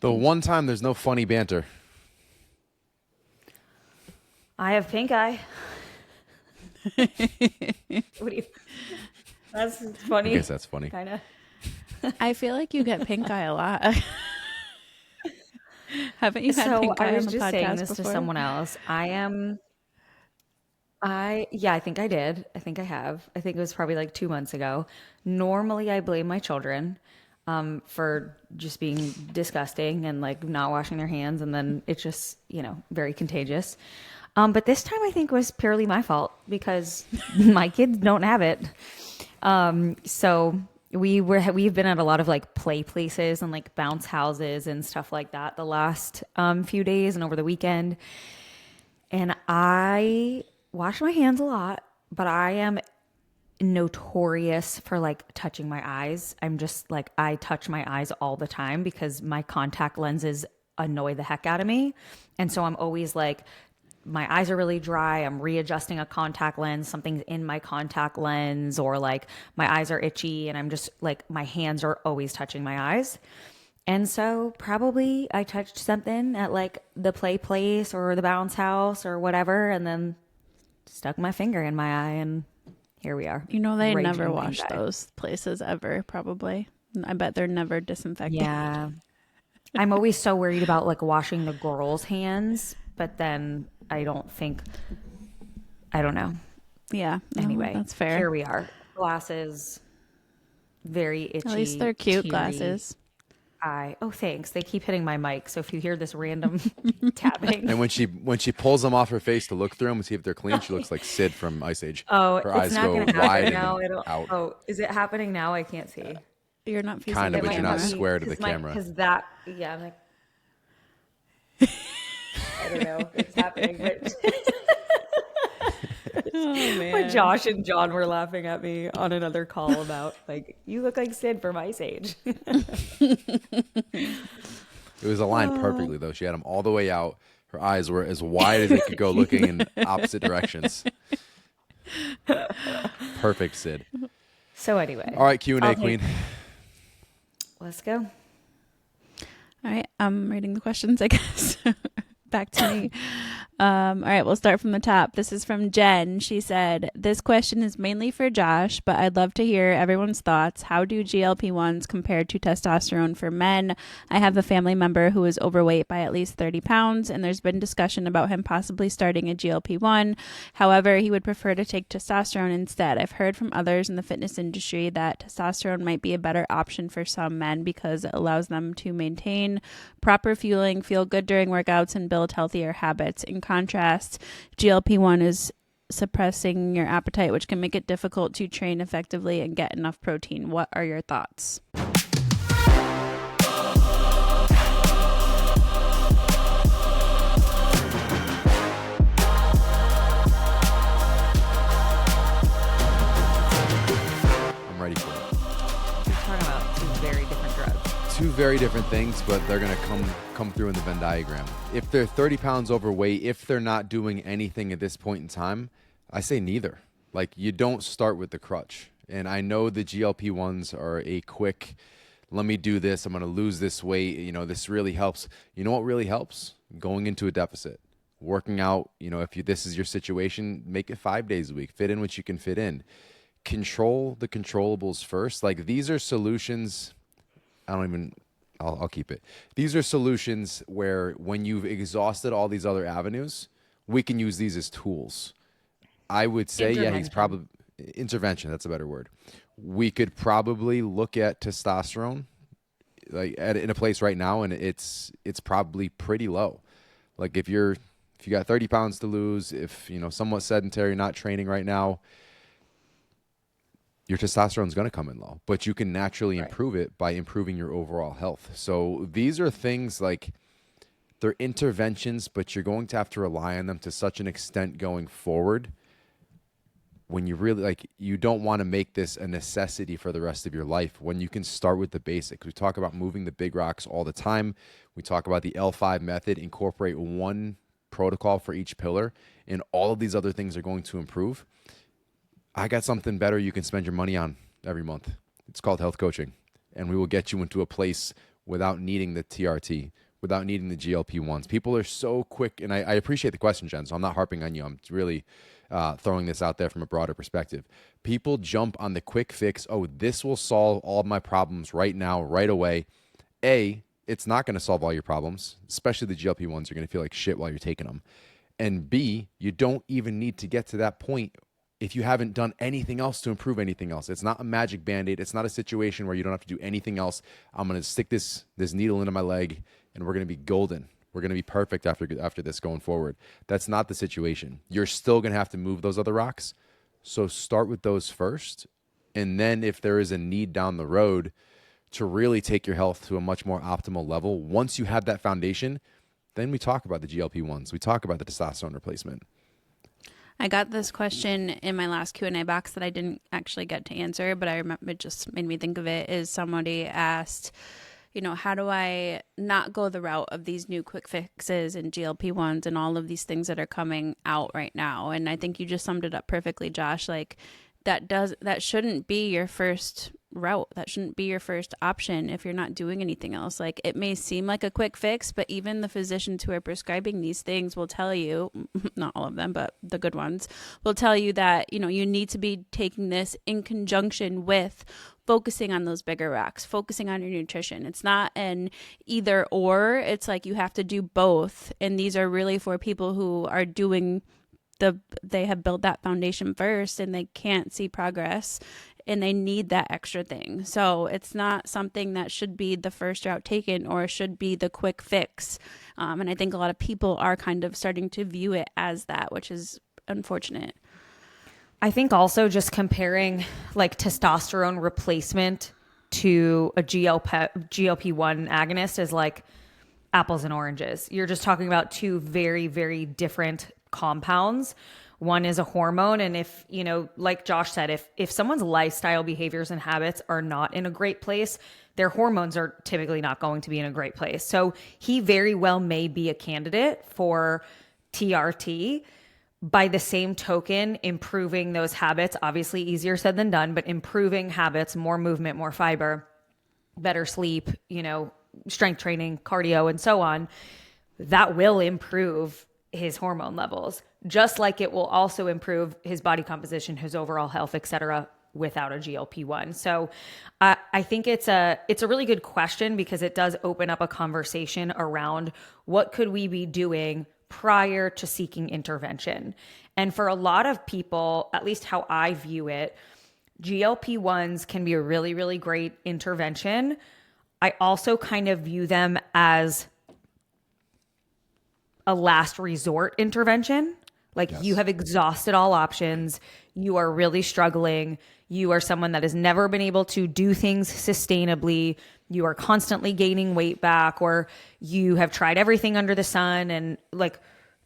The one time there's no funny banter. I have pink eye. What do you? That's I funny. guess that's funny. Kind of. I feel like you get pink eye a lot. Haven't you had So pink I eye on was the just saying podcast this to before? someone else. Yeah, I think I did. I think I have. I think it was probably like 2 months ago. Normally, I blame my children for just being disgusting and like not washing their hands, and then it's just, very contagious. But this time, I think was purely my fault because my kids don't have it. So we've been at a lot of like play places and like bounce houses and stuff like that the last few days and over the weekend. And I wash my hands a lot, but I am notorious for like touching my eyes. I'm just like, I touch my eyes all the time because my contact lenses annoy the heck out of me. And so I'm always like, my eyes are really dry. I'm readjusting a contact lens. Something's in my contact lens, or like my eyes are itchy, and I'm just like, my hands are always touching my eyes. And so probably I touched something at like the play place or the bounce house or whatever, and then stuck my finger in my eye, and here we are. You know they Raging never pink wash eye. those places ever, probably. I bet they're never disinfected. Yeah. I'm always so worried about like washing the girls' hands, but then I don't know. Yeah. No, Anyway, that's fair. here we are. Glasses, very itchy. At least they're cute teary glasses. eye. Oh, thanks. They keep hitting my mic, so if you hear this random tapping. And when she pulls them off her face to look through them and see if they're clean, she looks like Sid from Ice Age. Oh, Her it's eyes not go going to wide happen now. and out. Oh, is it happening now? I can't see. You're not facing Kinda, the but you're not camera. square to the camera. Because that, yeah, I'm like, I don't know if it's happening, but Oh, man. but Josh and John were laughing at me on another call about like, you look like Sid from Ice Age. It was aligned perfectly, though. She had them all the way out. Her eyes were as wide as they could go, looking in opposite directions. Perfect, Sid. So anyway, All right, Q&A Okay. queen. let's go. All right, I'm reading the questions, I guess. Back to me. All right, we'll start from the top. This is from Jen. She said, this question is mainly for Josh, but I'd love to hear everyone's thoughts. How do GLP-1s compare to testosterone for men? I have a family member who is overweight by at least 30 pounds, and there's been discussion about him possibly starting a GLP-1. However, he would prefer to take testosterone instead. I've heard from others in the fitness industry that testosterone might be a better option for some men because it allows them to maintain proper fueling, feel good during workouts, and build healthier habits. In contrast, GLP-1 is suppressing your appetite, which can make it difficult to train effectively and get enough protein. What are your thoughts? I'm ready for it. We're talking about two very different drugs. Two very different things, but they're going to come through in the Venn diagram. If they're 30 pounds overweight, if they're not doing anything at this point in time, I say neither. Like, you don't start with the crutch. And I know the GLP-1s are a quick, let me do this, I'm going to lose this weight, this really helps. You know what really helps? Going into a deficit. Working out, if this is your situation, make it 5 days a week. Fit in what you can fit in. Control the controllables first. Like, these are solutions... I'll keep it. These are solutions where when you've exhausted all these other avenues, we can use these as tools. I would say, yeah, he's probably intervention. That's a better word. We could probably look at testosterone like in a place right now, and it's probably pretty low. Like if you got 30 pounds to lose, if somewhat sedentary, not training right now, your testosterone is going to come in low, but you can naturally improve it by improving your overall health. So these are things like they're interventions, but you're going to have to rely on them to such an extent going forward. When you really you don't want to make this a necessity for the rest of your life when you can start with the basics. We talk about moving the big rocks all the time. We talk about the L5 method, incorporate one protocol for each pillar, and all of these other things are going to improve. I got something better you can spend your money on every month. It's called health coaching, and we will get you into a place without needing the TRT, without needing the GLP-1s. People are so quick, and I appreciate the question, Jen, so I'm not harping on you. I'm really throwing this out there from a broader perspective. People jump on the quick fix. Oh, this will solve all of my problems right now, right away. It's not going to solve all your problems, especially the GLP-1s. You're going to feel like shit while you're taking them. And B, you don't even need to get to that point if you haven't done anything else to improve anything else. It's not a magic Band-Aid. It's not a situation where you don't have to do anything else. I'm going to stick this needle into my leg and we're going to be golden. We're going to be perfect after this going forward. That's not the situation. You're still going to have to move those other rocks. So start with those first. And then if there is a need down the road to really take your health to a much more optimal level, once you have that foundation, then we talk about the GLP-1s. We talk about the testosterone replacement. I got this question in my last Q&A box that I didn't actually get to answer, but I remember it just made me think of it. Is somebody asked, how do I not go the route of these new quick fixes and GLP-1s and all of these things that are coming out right now? And I think you just summed it up perfectly, Josh. Like that shouldn't be your first route. That shouldn't be your first option if you're not doing anything else. Like, it may seem like a quick fix, but even the physicians who are prescribing these things will tell you, not all of them, but the good ones will tell you that, you need to be taking this in conjunction with focusing on those bigger rocks, focusing on your nutrition. It's not an either or. It's like you have to do both. And these are really for people who are doing they have built that foundation first and they can't see progress and they need that extra thing. So it's not something that should be the first route taken or should be the quick fix. And I think a lot of people are kind of starting to view it as that, which is unfortunate. I think also just comparing like testosterone replacement to a GLP-1 agonist is like apples and oranges. You're just talking about two very, very different compounds. One is a hormone. And if, like Josh said, if someone's lifestyle behaviors and habits are not in a great place, their hormones are typically not going to be in a great place. So he very well may be a candidate for TRT. By the same token, improving those habits, obviously easier said than done, but improving habits, more movement, more fiber, better sleep, strength training, cardio, and so on, that will improve his hormone levels, just like it will also improve his body composition, his overall health, etc., without a GLP-1. So I think it's a really good question because it does open up a conversation around what could we be doing prior to seeking intervention. And for a lot of people, at least how I view it, GLP-1s can be a really, really great intervention. I also kind of view them as a last resort intervention. Like, yes, you have exhausted all options. You are really struggling. You are someone that has never been able to do things sustainably. You are constantly gaining weight back, or you have tried everything under the sun. And like,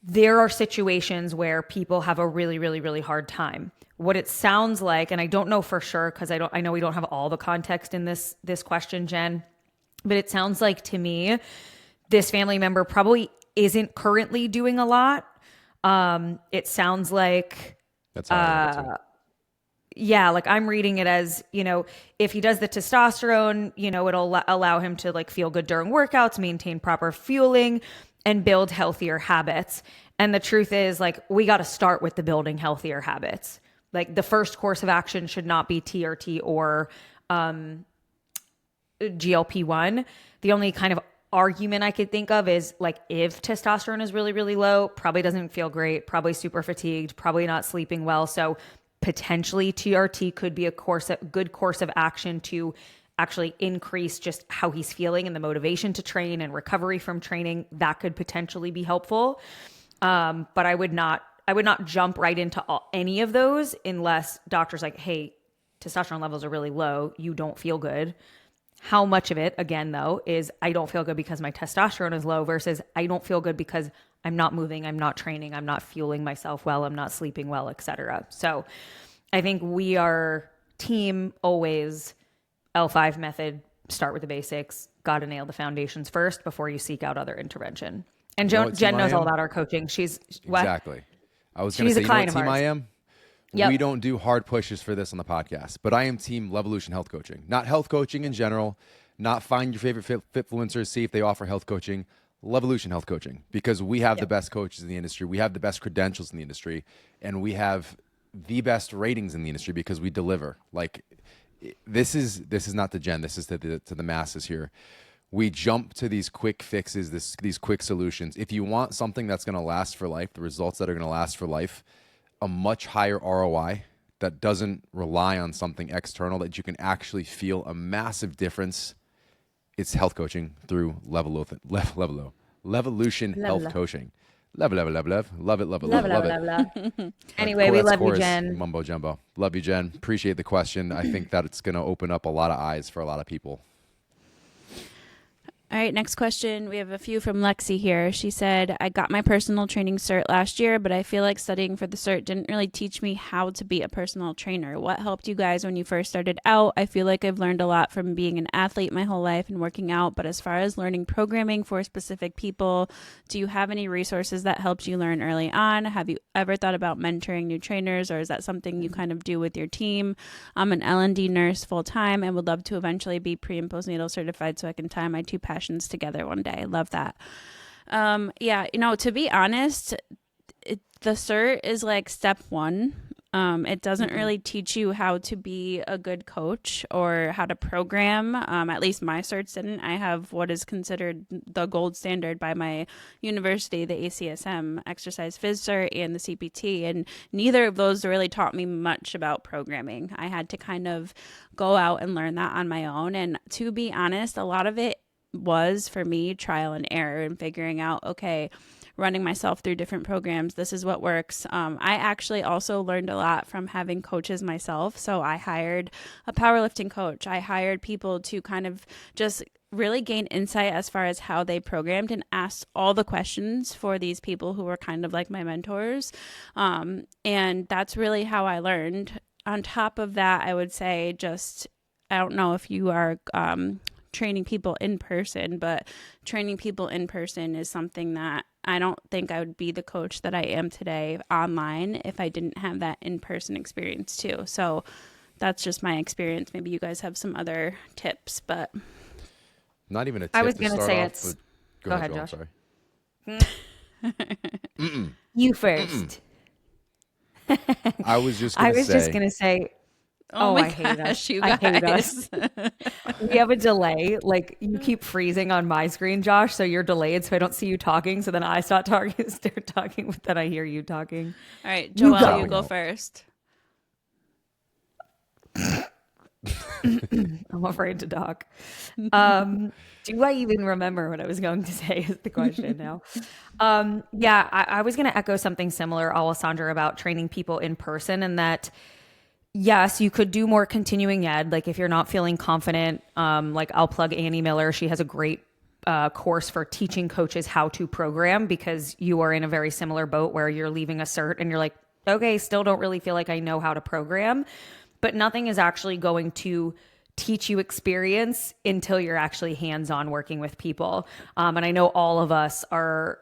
there are situations where people have a really, really, really hard time. What it sounds like, and I don't know for sure, because I know we don't have all the context in this question, Jen, but it sounds like to me, this family member probably isn't currently doing a lot. It sounds like that's how I read it too. Yeah, like I'm reading it as, if he does the testosterone, it'll allow him to like feel good during workouts, maintain proper fueling, and build healthier habits. And the truth is, like, we got to start with the building healthier habits. Like, the first course of action should not be TRT or GLP-1. The only kind of argument I could think of is like, if testosterone is really, really low, probably doesn't feel great, probably super fatigued, probably not sleeping well. So potentially TRT could be a good course of action to actually increase just how he's feeling and the motivation to train and recovery from training. That could potentially be helpful. But I would not jump right into any of those unless doctor's like, hey, testosterone levels are really low. You don't feel good. How much of it, again, though, is I don't feel good because my testosterone is low versus I don't feel good because I'm not moving, I'm not training, I'm not fueling myself well, I'm not sleeping well, etc. So I think we are team always L5 method, start with the basics, got to nail the foundations first before you seek out other intervention. And Jen knows all about our coaching. She's what? Exactly. I was going to say, you know what team I am? Yep. We don't do hard pushes for this on the podcast, but I am team Levolution Health Coaching. Not health coaching in general, not find your favorite fitfluencers, see if they offer health coaching. Levolution Health Coaching, because we have the best coaches in the industry. We have the best credentials in the industry, and we have the best ratings in the industry because we deliver. Like, this is not to Jen. This is to the masses here. We jump to these quick fixes, these quick solutions. If you want something that's going to last for life, the results that are going to last for life, a much higher ROI that doesn't rely on something external, that you can actually feel a massive difference, it's health coaching through Levolution Health Coaching. Love it. Anyway, we love you, Jen. Mumbo jumbo. Love you, Jen. Appreciate the question. I think that it's going to open up a lot of eyes for a lot of people. All right, next question. We have a few from Lexi here. She said, I got my personal training cert last year, but I feel like studying for the cert didn't really teach me how to be a personal trainer. What helped you guys when you first started out? I feel like I've learned a lot from being an athlete my whole life and working out, but as far as learning programming for specific people, do you have any resources that helped you learn early on? Have you ever thought about mentoring new trainers, or is that something you kind of do with your team? I'm an L&D nurse full time and would love to eventually be pre and postnatal certified so I can tie my two passions together one day. Love that. Yeah, to be honest, the cert is like step one. It doesn't really teach you how to be a good coach or how to program. At least my certs didn't. I have what is considered the gold standard by my university, the ACSM, Exercise Phys Cert, and the CPT. And neither of those really taught me much about programming. I had to kind of go out and learn that on my own. And to be honest, a lot of it was for me trial and error and figuring out, okay, running myself through different programs. This is what works. I actually also learned a lot from having coaches myself. So I hired a powerlifting coach. I hired people to kind of just really gain insight as far as how they programmed and asked all the questions for these people who were kind of like my mentors. And that's really how I learned. On top of that, I would say I don't know if you are training people in person, but training people in person is something that I don't think I would be the coach that I am today online if I didn't have that in-person experience too. So that's just my experience. Maybe you guys have some other tips, but not even a tip. I was going to say off, it's. Go ahead, Joel, Josh. Sorry. You first. I was just going to say. Oh my I hate gosh, us. you I hate guys. us. We have a delay. Like, you keep freezing on my screen, Josh, so you're delayed, so I don't see you talking. So then I start talking, but then I hear you talking. All right, Joelle, you go. go first. I'm afraid to talk. Do I even remember what I was going to say is the question now. Yeah, I was going to echo something similar, Alessandra, about training people in person, and that yes, you could do more continuing ed. Like, if you're not feeling confident, like, I'll plug Annie Miller. She has a great course for teaching coaches how to program, because you are in a very similar boat where you're leaving a cert and you're like, okay, still don't really feel like I know how to program. But nothing is actually going to teach you experience until you're actually hands-on working with people. And I know all of us are,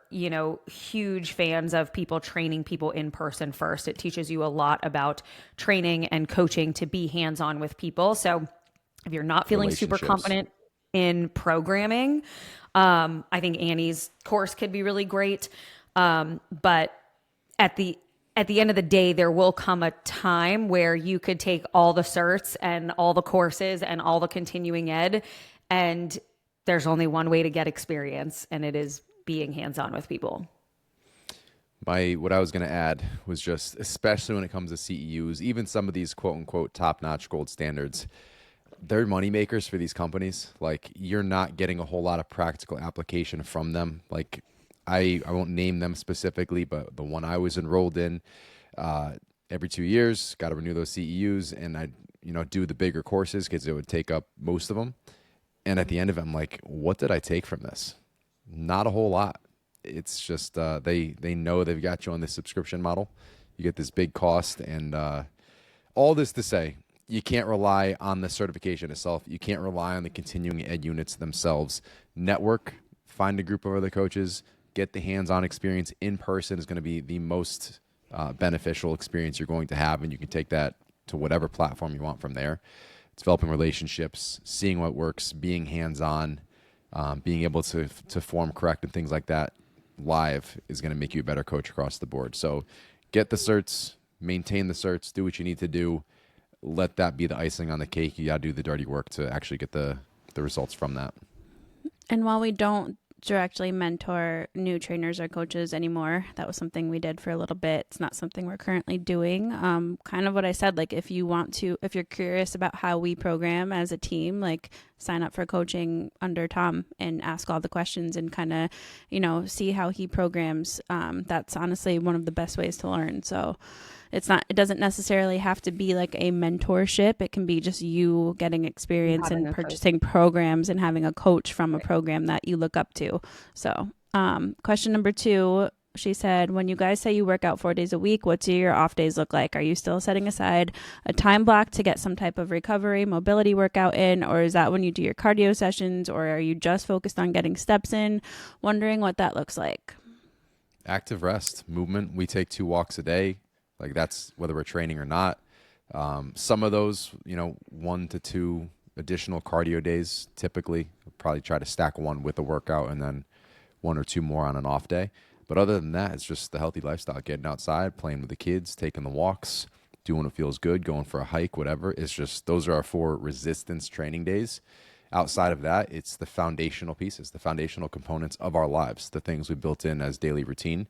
huge fans of people training people in person first. It teaches you a lot about training and coaching to be hands-on with people. So if you're not feeling super confident in programming, I think Annie's course could be really great. But at the end of the day, there will come a time where you could take all the certs and all the courses and all the continuing ed, and there's only one way to get experience, and it is being hands-on with people. What I was going to add was just, especially when it comes to CEUs, even some of these quote unquote top-notch gold standards, they're money makers for these companies. Like, you're not getting a whole lot of practical application from them. Like, I won't name them specifically, but the one I was enrolled in, every 2 years, got to renew those CEUs, and I, do the bigger courses because it would take up most of them. And at the end of it, I'm like, what did I take from this? Not a whole lot. It's just they know they've got you on this subscription model. You get this big cost, and all this to say, you can't rely on the certification itself. You can't rely on the continuing ed units themselves. Network, find a group of other coaches, get the hands-on experience in person is going to be the most beneficial experience you're going to have, and you can take that to whatever platform you want from there. developing relationships, seeing what works, being hands-on, being able to form correct and things like that live is going to make you a better coach across the board. So get the certs, maintain the certs, do what you need to do. Let that be the icing on the cake. You got to do the dirty work to actually get the results from that. And while we don't directly mentor new trainers or coaches anymore, that was something we did for a little bit. It's not something we're currently doing. Kind of what I said, like if you're curious about how we program as a team, like sign up for coaching under Tom and ask all the questions and kind of, see how he programs. That's honestly one of the best ways to learn. So it doesn't necessarily have to be like a mentorship. It can be just you getting experience and purchasing programs and having a coach from a program that you look up to. So, question number 2, she said, when you guys say you work out 4 days a week, what do your off days look like? Are you still setting aside a time block to get some type of recovery, mobility workout in, or is that when you do your cardio sessions, or are you just focused on getting steps in? Wondering what that looks like. Active rest, movement. We take 2 walks a day. Like that's whether we're training or not. Some of those, 1 to 2 additional cardio days, typically. I'll probably try to stack one with a workout and then 1 or 2 more on an off day. But other than that, it's just the healthy lifestyle, getting outside, playing with the kids, taking the walks, doing what feels good, going for a hike, whatever. It's just, those are our 4 resistance training days. Outside of that, it's the foundational pieces, the foundational components of our lives, the things we built in as daily routine.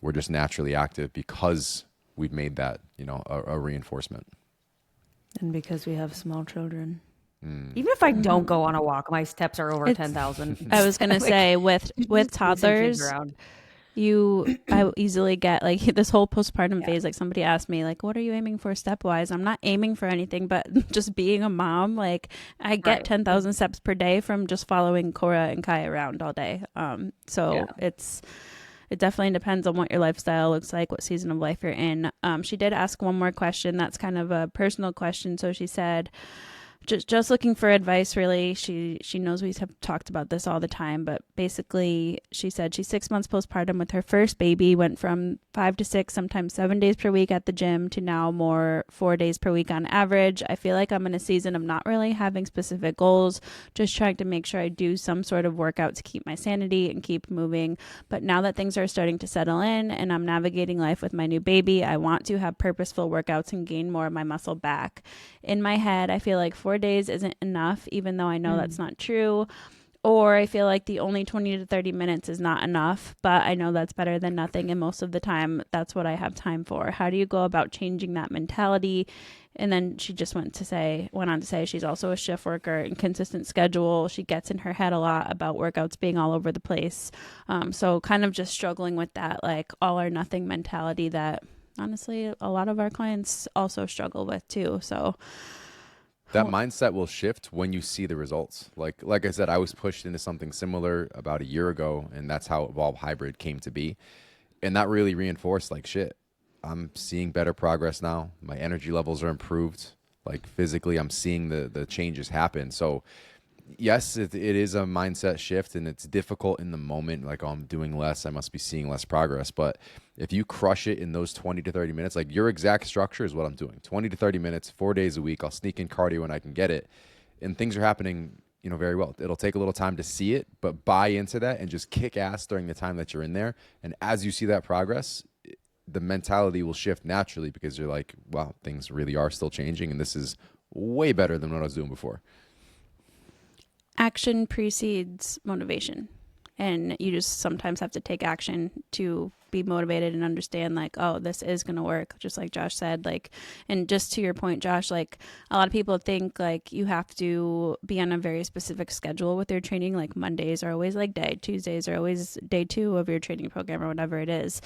We're just naturally active because we've made that, a reinforcement. And because we have small children. Even if I don't go on a walk, my steps are over 10,000. I was going to say with toddlers, I easily get like this whole postpartum phase. Like somebody asked me, like, what are you aiming for step wise? I'm not aiming for anything, but just being a mom, like I get 10,000 steps per day from just following Cora and Kai around all day. It definitely depends on what your lifestyle looks like, what season of life you're in. She did ask one more question. That's kind of a personal question. So she said, just looking for advice, really. She knows we have talked about this all the time, but basically she said she's 6 months postpartum with her first baby, went from 5 to 6, sometimes 7 days per week at the gym to now more 4 days per week on average. I feel like I'm in a season of not really having specific goals, just trying to make sure I do some sort of workout to keep my sanity and keep moving. But now that things are starting to settle in and I'm navigating life with my new baby, I want to have purposeful workouts and gain more of my muscle back. In my head, I feel like 4 days isn't enough, even though I know that's not true. Or I feel like the only 20 to 30 minutes is not enough, but I know that's better than nothing. And most of the time, that's what I have time for. How do you go about changing that mentality? And then she just went on to say she's also a shift worker, inconsistent schedule. She gets in her head a lot about workouts being all over the place. So kind of just struggling with that, like all or nothing mentality that honestly a lot of our clients also struggle with too. So that mindset will shift when you see the results. Like I said, I was pushed into something similar about a year ago, and that's how Evolve Hybrid came to be. And that really reinforced, like, shit, I'm seeing better progress now. My energy levels are improved. Like, physically, I'm seeing the changes happen. So, yes, it is a mindset shift, and it's difficult in the moment. Like, oh, I'm doing less. I must be seeing less progress. But if you crush it in those 20 to 30 minutes, like your exact structure is what I'm doing. 20 to 30 minutes, 4 days a week. I'll sneak in cardio when I can get it. And things are happening, very well. It'll take a little time to see it, but buy into that and just kick ass during the time that you're in there. And as you see that progress, the mentality will shift naturally because you're like, wow, things really are still changing. And this is way better than what I was doing before. Action precedes motivation. And you just sometimes have to take action to be motivated and understand like, oh, this is going to work. Just like Josh said, like, and just to your point, Josh, like a lot of people think like you have to be on a very specific schedule with your training. Like Mondays are always like day, Tuesdays are always day 2 of your training program or whatever it is.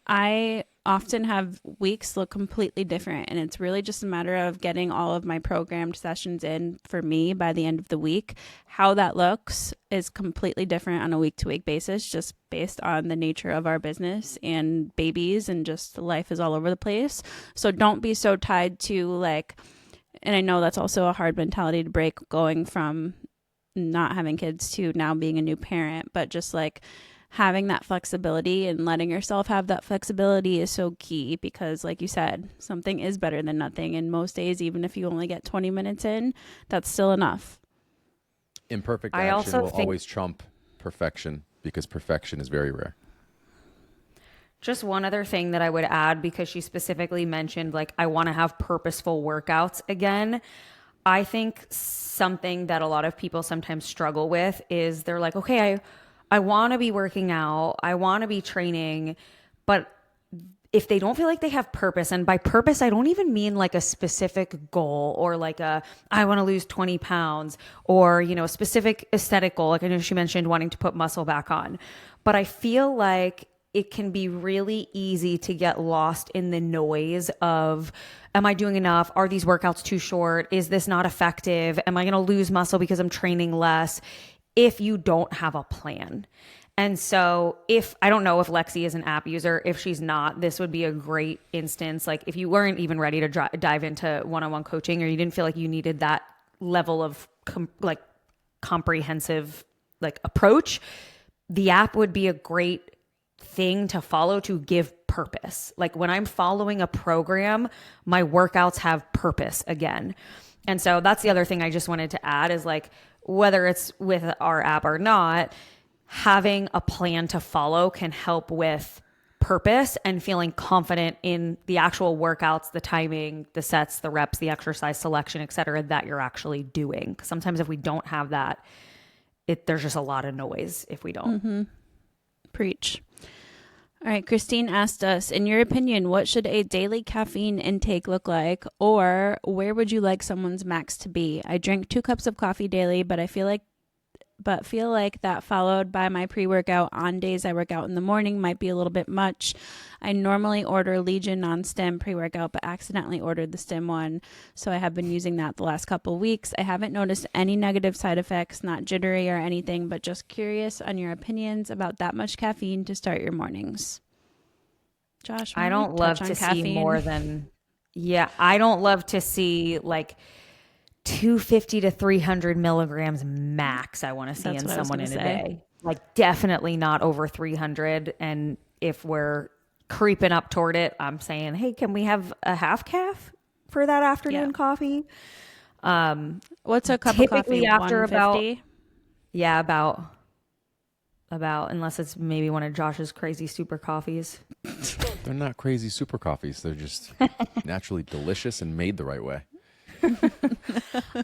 I often have weeks look completely different, and it's really just a matter of getting all of my programmed sessions in for me by the end of the week. How that looks is completely different on a week-to-week basis, just based on the nature of our business and babies, and just life is all over the place. So don't be so tied to like, and I know that's also a hard mentality to break going from not having kids to now being a new parent, but just like having that flexibility and letting yourself have that flexibility is so key, because like you said, something is better than nothing. And most days, even if you only get 20 minutes in, that's still enough. Imperfect I action also will think- always trump perfection, because perfection is very rare. Just one other thing that I would add, because she specifically mentioned, like, I want to have purposeful workouts again. I think something that a lot of people sometimes struggle with is they're like, okay, I want to be working out, I want to be training, but if they don't feel like they have purpose, and by purpose, I don't even mean like a specific goal or like I want to lose 20 pounds or, a specific aesthetic goal. Like I know she mentioned wanting to put muscle back on, but I feel like it can be really easy to get lost in the noise of, am I doing enough? Are these workouts too short? Is this not effective? Am I going to lose muscle because I'm training less? If you don't have a plan. And so I don't know if Lexi is an app user. If she's not, this would be a great instance. Like if you weren't even ready to dive into one-on-one coaching, or you didn't feel like you needed that level of comprehensive approach, the app would be a great thing to follow to give purpose. Like when I'm following a program, my workouts have purpose again. And so that's the other thing I just wanted to add is like, whether it's with our app or not, having a plan to follow can help with purpose and feeling confident in the actual workouts, the timing, the sets, the reps, the exercise selection, et cetera, that you're actually doing. 'Cause sometimes if we don't have that, there's just a lot of noise if we don't. Mm-hmm. Preach. All right. Christine asked us, in your opinion, what should a daily caffeine intake look like? Or where would you like someone's max to be? I drink 2 cups of coffee daily, but feel like that followed by my pre-workout on days I work out in the morning might be a little bit much. I normally order Legion non-stim pre-workout, but accidentally ordered the stim one. So I have been using that the last couple of weeks. I haven't noticed any negative side effects, not jittery or anything, but just curious on your opinions about that much caffeine to start your mornings. Josh, I don't love to see more than, I don't love to see like 250 to 300 milligrams max. I want to see in someone in a day. Like definitely not over 300. And if we're creeping up toward it, I'm saying, hey, can we have a half calf for that afternoon coffee? What's a cup of coffee? After 150? about unless it's maybe one of Josh's crazy super coffees. They're not crazy super coffees. They're just naturally delicious and made the right way.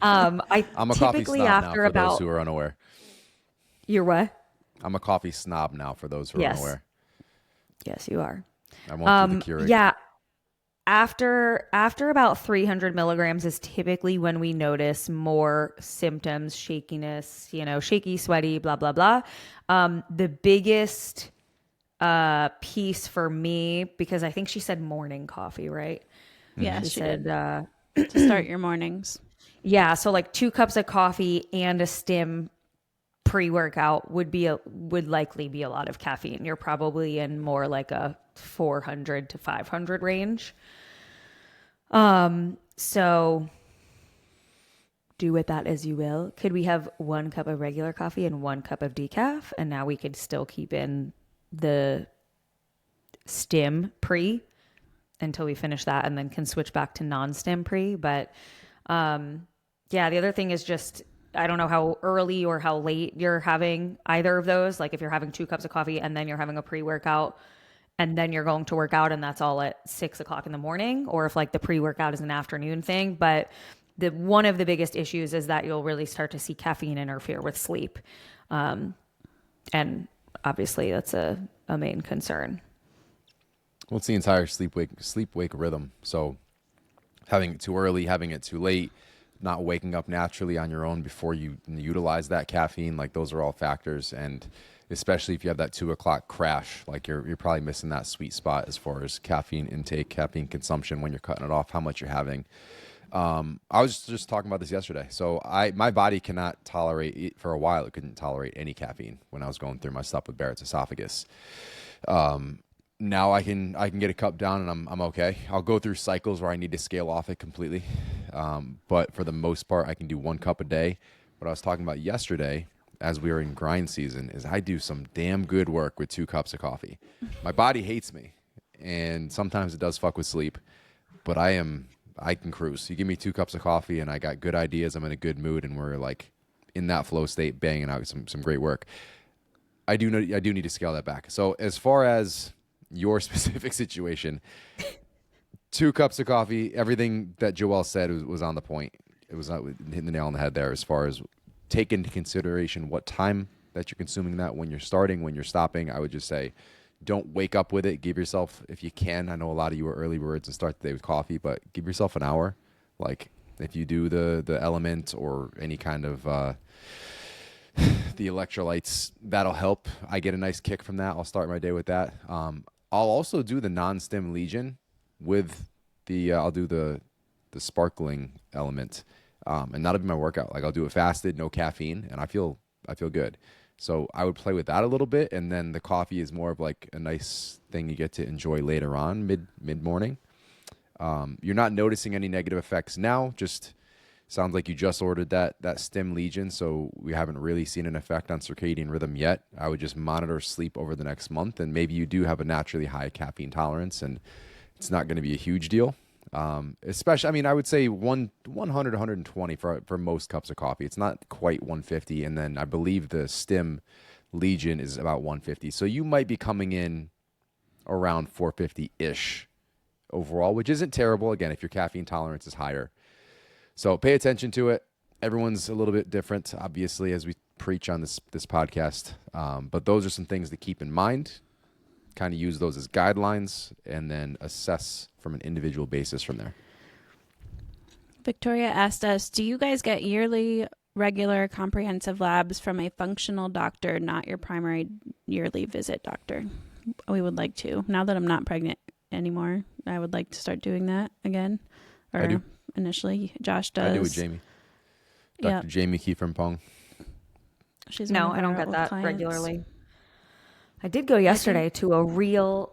I'm a coffee snob now for those who are unaware. You're what? I'm a coffee snob now for those who are unaware. Yes, you are. I won't do the Keurig. Yeah. After about 300 milligrams is typically when we notice more symptoms, shakiness, shaky, sweaty, blah, blah, blah. The biggest piece for me, because I think she said morning coffee, right? Yeah, she said to start your mornings. Yeah, so like 2 cups of coffee and a stim pre-workout would likely be a lot of caffeine. You're probably in more like a 400 to 500 range. So do with that as you will. Could we have 1 cup of regular coffee and 1 cup of decaf? And now we could still keep in the stim pre until we finish that, and then can switch back to non-stim pre. But the other thing is just, I don't know how early or how late you're having either of those. Like if you're having 2 cups of coffee and then you're having a pre-workout and then you're going to work out and that's all at 6 o'clock in the morning, or if like the pre-workout is an afternoon thing. But one of the biggest issues is that you'll really start to see caffeine interfere with sleep. And obviously that's a main concern. Well, it's the entire sleep-wake rhythm. So having it too early, having it too late, not waking up naturally on your own before you utilize that caffeine, like those are all factors. And especially if you have that 2 o'clock crash, like you're probably missing that sweet spot as far as caffeine intake, caffeine consumption when you're cutting it off, how much you're having. I was just talking about this yesterday. So my body cannot tolerate it. For a while, it couldn't tolerate any caffeine when I was going through my stuff with Barrett's esophagus. Now I can get a cup down and I'm okay. I'll go through cycles where I need to scale off it completely. But for the most part, I can do 1 cup a day. What I was talking about yesterday as we are in grind season is I do some damn good work with 2 cups of coffee. My body hates me, and sometimes it does fuck with sleep, but I can cruise. You give me 2 cups of coffee and I got good ideas. I'm in a good mood, and we're like in that flow state, banging out some great work. I do need to scale that back. So as far as your specific situation, 2 cups of coffee, everything that Joelle said was on the point. It was hitting the nail on the head there as far as take into consideration what time that you're consuming that, when you're starting, when you're stopping. I would just say don't wake up with it. Give yourself, if you can, I know a lot of you are early birds and start the day with coffee, but give yourself an hour. Like if you do the element or any kind of the electrolytes, that'll help. I get a nice kick from that. I'll start my day with that. I'll also do the non-stim Legion with I'll do the sparkling element, and that'll be my workout. Like I'll do it fasted, no caffeine, and I feel good. So I would play with that a little bit, and then the coffee is more of like a nice thing you get to enjoy later on, mid morning. You're not noticing any negative effects now. Just sounds like you just ordered that stim Legion, so we haven't really seen an effect on circadian rhythm yet. I would just monitor sleep over the next month, and maybe you do have a naturally high caffeine tolerance, and it's not going to be a huge deal. Especially, I mean, I would say 100, 120 for most cups of coffee. It's not quite 150. And then I believe the stim Legion is about 150. So you might be coming in around 450-ish overall, which isn't terrible. Again, if your caffeine tolerance is higher. So pay attention to it. Everyone's a little bit different, obviously, as we preach on this podcast. But those are some things to keep in mind. Kind of use those as guidelines and then assess from an individual basis from there. Victoria asked us, do you guys get yearly, regular, comprehensive labs from a functional doctor, not your primary yearly visit doctor? We would like to. Now that I'm not pregnant anymore, I would like to start doing that again. Or I do. Initially, Josh does. I do with Jamie. Dr. Jamie Kiefer-Pong. She's No, I don't get that regularly. I did go yesterday to a real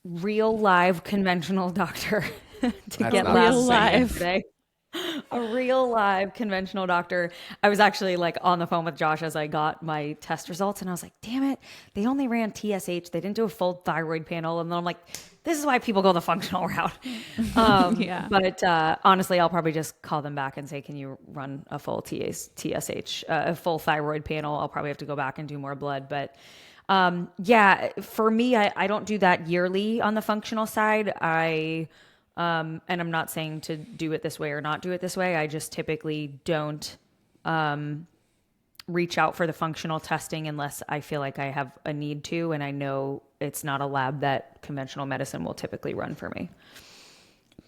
live conventional doctor to get labs yesterday. A real live conventional doctor. I was actually like on the phone with Josh as I got my test results, and I was like, damn it, they only ran TSH. They didn't do a full thyroid panel. And then I'm like, this is why people go the functional route. But honestly, I'll probably just call them back and say, can you run a full TSH, a full thyroid panel? I'll probably have to go back and do more blood. But for me, I don't do that yearly on the functional side. And I'm not saying to do it this way or not do it this way. I just typically don't reach out for the functional testing unless I feel like I have a need to, and I know it's not a lab that conventional medicine will typically run for me.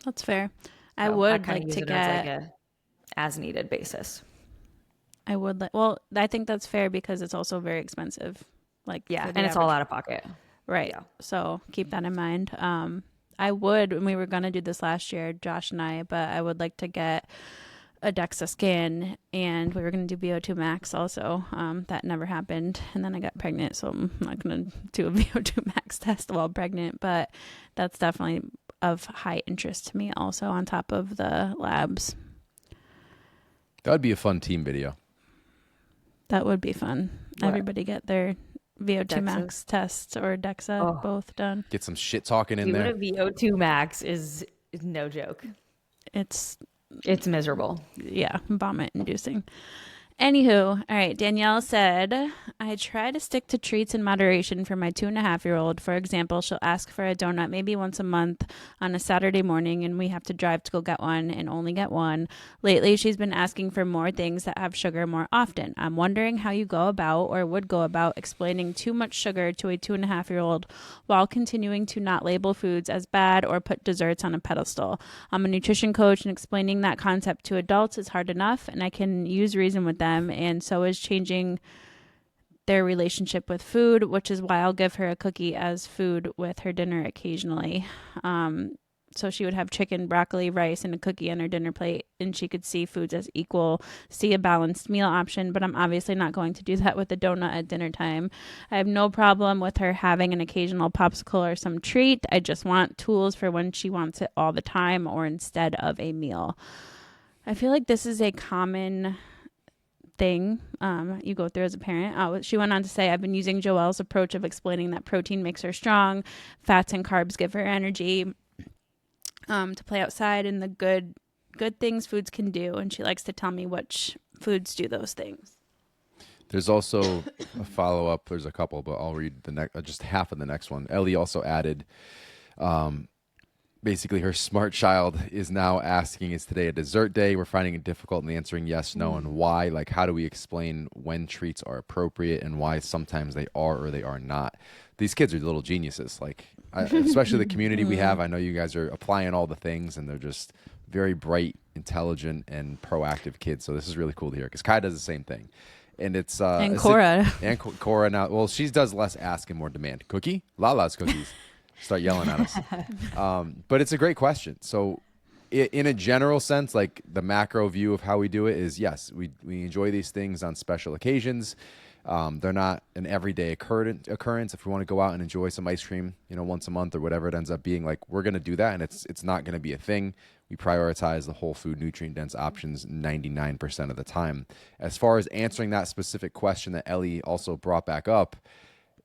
That's fair. I would like to get as like a as needed basis. I would well, I think that's fair because it's also very expensive. And it's all out of pocket. Right. Yeah. So keep that in mind. I would, when we were going to do this last year, Josh and I, but I would like to get a DEXA scan, and we were going to do VO2 max also. That never happened. And then I got pregnant, so I'm not going to do a VO2 max test while pregnant, but that's definitely of high interest to me also on top of the labs. That would be a fun team video. That would be fun. What? Everybody get their VO2 DEXA? Max tests or DEXA both done. Get some shit talking in there. Doing a VO2 max is no joke. It's miserable. Yeah, vomit inducing. Anywho, all right, Danielle said, I try to stick to treats in moderation for my 2.5-year-old. For example, she'll ask for a donut maybe once a month on a Saturday morning, and we have to drive to go get one and only get one. Lately, she's been asking for more things that have sugar more often. I'm wondering how you go about or would go about explaining too much sugar to a 2.5-year-old while continuing to not label foods as bad or put desserts on a pedestal. I'm a nutrition coach, and explaining that concept to adults is hard enough, and I can use reason with them. And so is changing their relationship with food, which is why I'll give her a cookie as food with her dinner occasionally. So she would have chicken, broccoli, rice, and a cookie on her dinner plate, and she could see foods as equal, see a balanced meal option, but I'm obviously not going to do that with a donut at dinner time. I have no problem with her having an occasional popsicle or some treat. I just want tools for when she wants it all the time or instead of a meal. I feel like this is a common thing you go through as a parent. She went on to say, I've been using Joelle's approach of explaining that protein makes her strong, fats and carbs give her energy, to play outside, and the good things foods can do. And she likes to tell me which foods do those things. There's also a follow-up. There's a couple, but I'll read the next, just half of the next one. Ellie also added, basically her smart child is now asking, is today a dessert day? We're finding it difficult in answering yes, no, and why. Like, how do we explain when treats are appropriate and why sometimes they are or they are not? These kids are little geniuses. Like, especially the community we have. I know you guys are applying all the things, and they're just very bright, intelligent, and proactive kids. So this is really cool to hear, because Kai does the same thing. And it's and Cora. And Cora now. Well, she does less ask and more demand. Cookie? Lala's cookies. Start yelling at us. But it's a great question. So in a general sense, like the macro view of how we do it is, yes, we enjoy these things on special occasions. They're not an everyday occurrence. If we want to go out and enjoy some ice cream, once a month or whatever it ends up being, like, we're going to do that, and it's not going to be a thing. We prioritize the whole food, nutrient-dense options 99% of the time. As far as answering that specific question that Ellie also brought back up,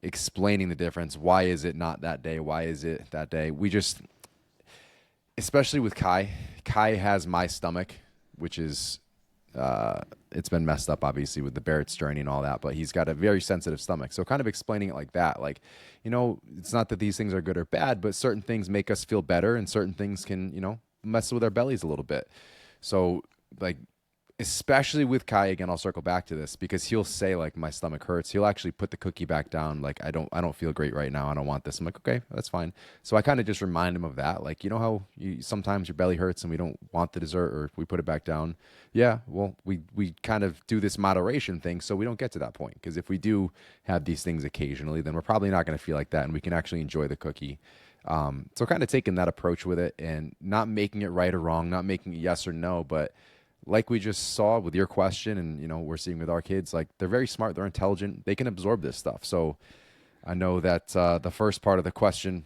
explaining the difference, why is it not that day? Why is it that day? We just, especially with Kai has my stomach, which is, it's been messed up, obviously, with the Barrett's journey and all that, but he's got a very sensitive stomach. So kind of explaining it like that, like, it's not that these things are good or bad, but certain things make us feel better, and certain things can, mess with our bellies a little bit. So, like, especially with Kai, again, I'll circle back to this, because he'll say, like, my stomach hurts. He'll actually put the cookie back down. Like, I don't feel great right now. I don't want this. I'm like, okay, that's fine. So I kind of just remind him of that. Like, how sometimes your belly hurts and we don't want the dessert, or we put it back down. Yeah, well, we kind of do this moderation thing so we don't get to that point. Because if we do have these things occasionally, then we're probably not going to feel like that, and we can actually enjoy the cookie. So kind of taking that approach with it, and not making it right or wrong, not making it yes or no, but like we just saw with your question, and we're seeing with our kids, like, they're very smart, they're intelligent, they can absorb this stuff. So I know that the first part of the question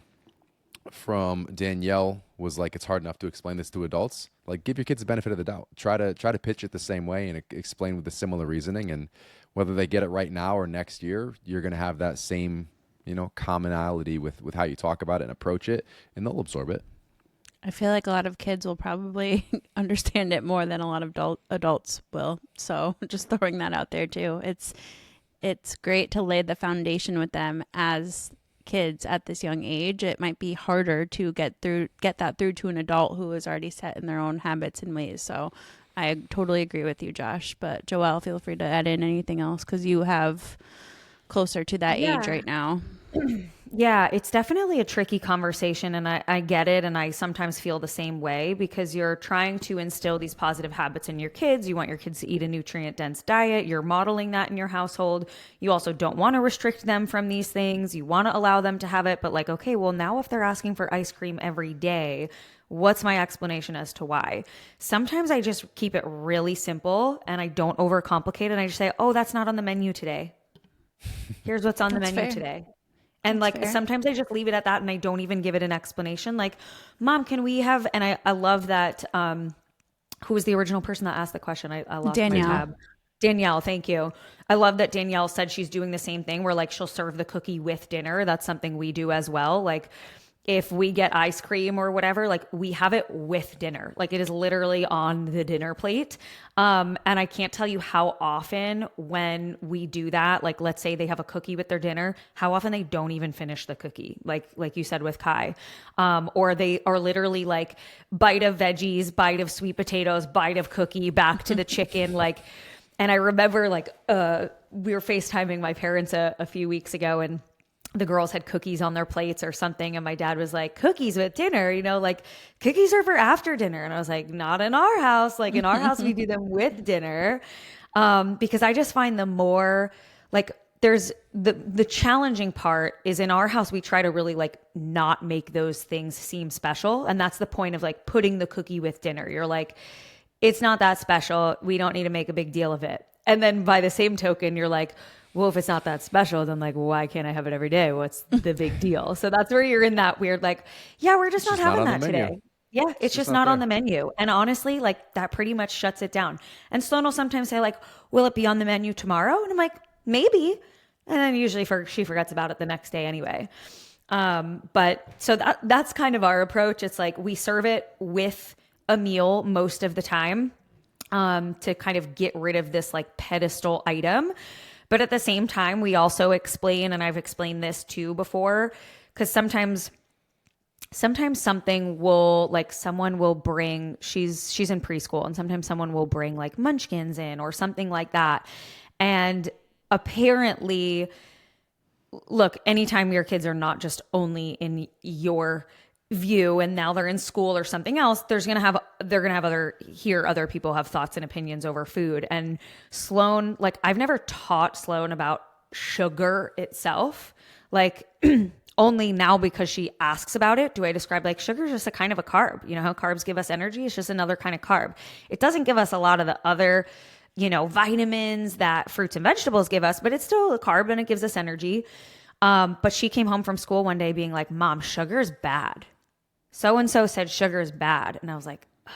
from Danielle was like, it's hard enough to explain this to adults. Like, give your kids the benefit of the doubt. Try to pitch it the same way and explain with the similar reasoning, and whether they get it right now or next year, you're going to have that same commonality with how you talk about it and approach it, and they'll absorb it. I feel like a lot of kids will probably understand it more than a lot of adults will. So just throwing that out there too. It's great to lay the foundation with them as kids at this young age. It might be harder to get that through to an adult who is already set in their own habits and ways. So I totally agree with you, Josh. But Joelle, feel free to add in anything else, because you have closer to that age right now. Yeah, it's definitely a tricky conversation, and I get it, and I sometimes feel the same way, because you're trying to instill these positive habits in your kids. You want your kids to eat a nutrient-dense diet. You're modeling that in your household. You also don't want to restrict them from these things. You want to allow them to have it, but, like, okay, well, now if they're asking for ice cream every day, what's my explanation as to why? Sometimes I just keep it really simple, and I don't overcomplicate it, and I just say, oh, that's not on the menu today. Here's what's on the menu today. And that's like fair. Sometimes I just leave it at that, and I don't even give it an explanation. Like, Mom, can we have, and I love that, who was the original person that asked the question? I lost Danielle. my tab. Danielle, thank you. I love that Danielle said she's doing the same thing where, like, she'll serve the cookie with dinner. That's something we do as well. Like, if we get ice cream or whatever, like, we have it with dinner. Like, it is literally on the dinner plate. And I can't tell you how often when we do that, like, let's say they have a cookie with their dinner, how often they don't even finish the cookie. Like you said with Kai, or they are literally like bite of veggies, bite of sweet potatoes, bite of cookie, back to the chicken. Like, and I remember, like, we were FaceTiming my parents a few weeks ago, and the girls had cookies on their plates or something. And my dad was like, cookies with dinner, like, cookies are for after dinner. And I was like, not in our house. Like, in our house, we do them with dinner. Because I just find the more, like, there's the challenging part is, in our house, we try to really, like, not make those things seem special. And that's the point of, like, putting the cookie with dinner. You're like, it's not that special. We don't need to make a big deal of it. And then by the same token, you're like, well, if it's not that special, then, like, why can't I have it every day? What's the big deal? So that's where you're in that weird, like, yeah, we're just not having that today. Yeah, it's just not not on there. the menu. And honestly, like that pretty much shuts it down. And Sloan will sometimes say like, "Will it be on the menu tomorrow?" And I'm like, "Maybe." And then usually she forgets about it the next day anyway. But so that's kind of our approach. It's like we serve it with a meal most of the time, to kind of get rid of this like pedestal item. But at the same time, we also explain, and I've explained this too before, because sometimes something will like someone will bring she's in preschool, and sometimes someone will bring like munchkins in or something like that. And apparently, look, anytime your kids are not just only in your view and now they're in school or something else, they're going to have other people have thoughts and opinions over food. And Sloan, like I've never taught Sloan about sugar itself. Like only now because she asks about it do I describe like sugar is just a kind of a carb. You know how carbs give us energy? It's just another kind of carb. It doesn't give us a lot of the other, vitamins that fruits and vegetables give us, but it's still a carb and it gives us energy. But she came home from school one day being like, "Mom, sugar is bad. So and so said sugar is bad." And I was like, "Oh,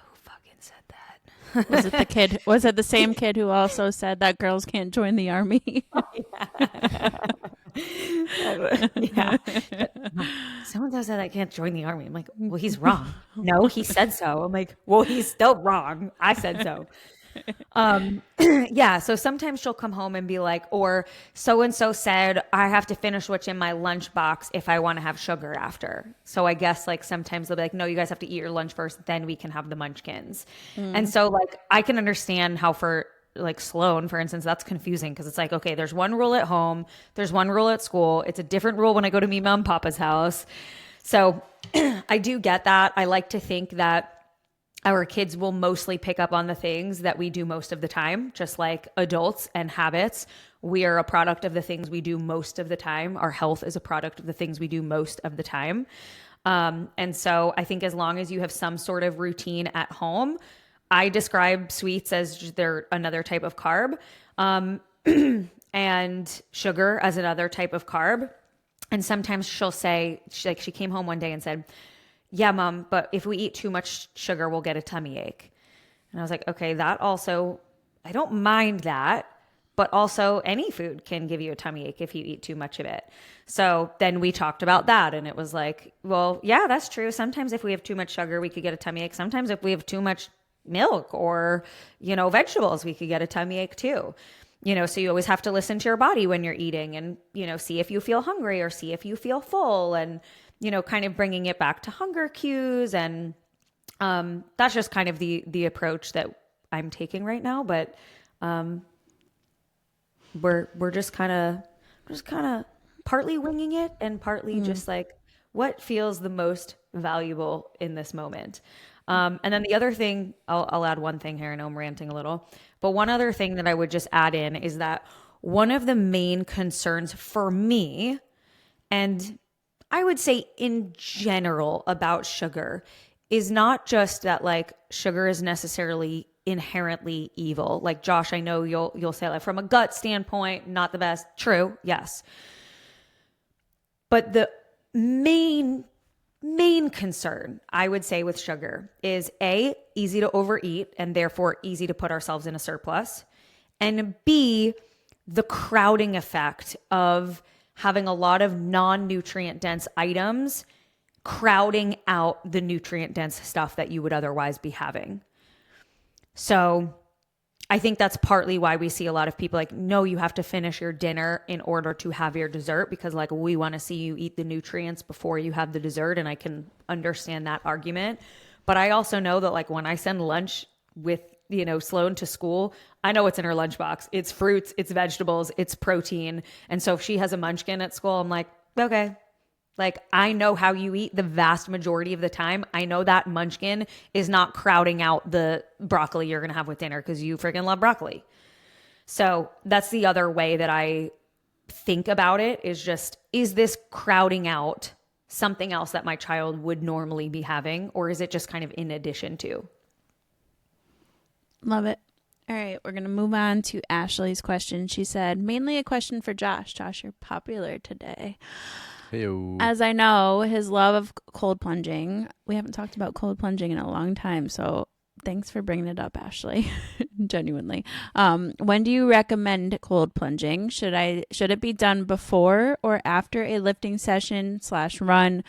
who fucking said that?" Was it the kid? Was it the same kid who also said that girls can't join the army? Yeah. Someone said I can't join the army. I'm like, "Well, he's wrong." "No, he said so." I'm like, "Well, he's still wrong. I said so." Yeah. So sometimes she'll come home and be like, or so and so said I have to finish what's in my lunchbox if I want to have sugar after. So I guess like sometimes they'll be like, "No, you guys have to eat your lunch first, then we can have the munchkins." And so like I can understand how for like Sloan, for instance, that's confusing because it's like, okay, there's one rule at home, there's one rule at school. It's a different rule when I go to meet Mom and Papa's house. So I do get that. I like to think that our kids will mostly pick up on the things that we do most of the time, just like adults and habits. We are a product of the things we do most of the time. Our health is a product of the things we do most of the time. And so I think as long as you have some sort of routine at home, I describe sweets as they're another type of carb, and sugar as another type of carb. And sometimes she'll say, she came home one day and said, "Yeah, Mom, but if we eat too much sugar, we'll get a tummy ache." And I was like, okay, that also, I don't mind that, but also any food can give you a tummy ache if you eat too much of it. So then we talked about that, and it was like, well, yeah, that's true. Sometimes if we have too much sugar, we could get a tummy ache. Sometimes if we have too much milk or, vegetables, we could get a tummy ache too. So you always have to listen to your body when you're eating and, see if you feel hungry or see if you feel full, and kind of bringing it back to hunger cues. And that's just kind of the approach that I'm taking right now. But we're just kind of partly winging it and partly just like what feels the most valuable in this moment. And then the other thing, I'll add one thing here. I know I'm ranting a little, but one other thing that I would just add in is that one of the main concerns for me, and I would say in general about sugar, is not just that like sugar is necessarily inherently evil. Like Josh, I know you'll say like from a gut standpoint, not the best. True, yes. But the main concern I would say with sugar is A, easy to overeat and therefore easy to put ourselves in a surplus, and B, the crowding effect of having a lot of non-nutrient dense items crowding out the nutrient dense stuff that you would otherwise be having. So I think that's partly why we see a lot of people like, no, you have to finish your dinner in order to have your dessert, because like we want to see you eat the nutrients before you have the dessert. And I can understand that argument. But I also know that like when I send lunch with, Sloan to school, I know what's in her lunchbox. It's fruits, it's vegetables, it's protein. And so if she has a munchkin at school, I'm like, okay, like I know how you eat the vast majority of the time. I know that munchkin is not crowding out the broccoli you're going to have with dinner because you freaking love broccoli. So that's the other way that I think about it, is just, is this crowding out something else that my child would normally be having, or is it just kind of in addition to? Love it. All right, we're going to move on to Ashley's question. She said, mainly a question for Josh. Josh, you're popular today. Hey-o. As I know, his love of cold plunging. We haven't talked about cold plunging in a long time, so thanks for bringing it up, Ashley. Genuinely. When do you recommend cold plunging? Should it be done before or after a lifting session /run/cardio?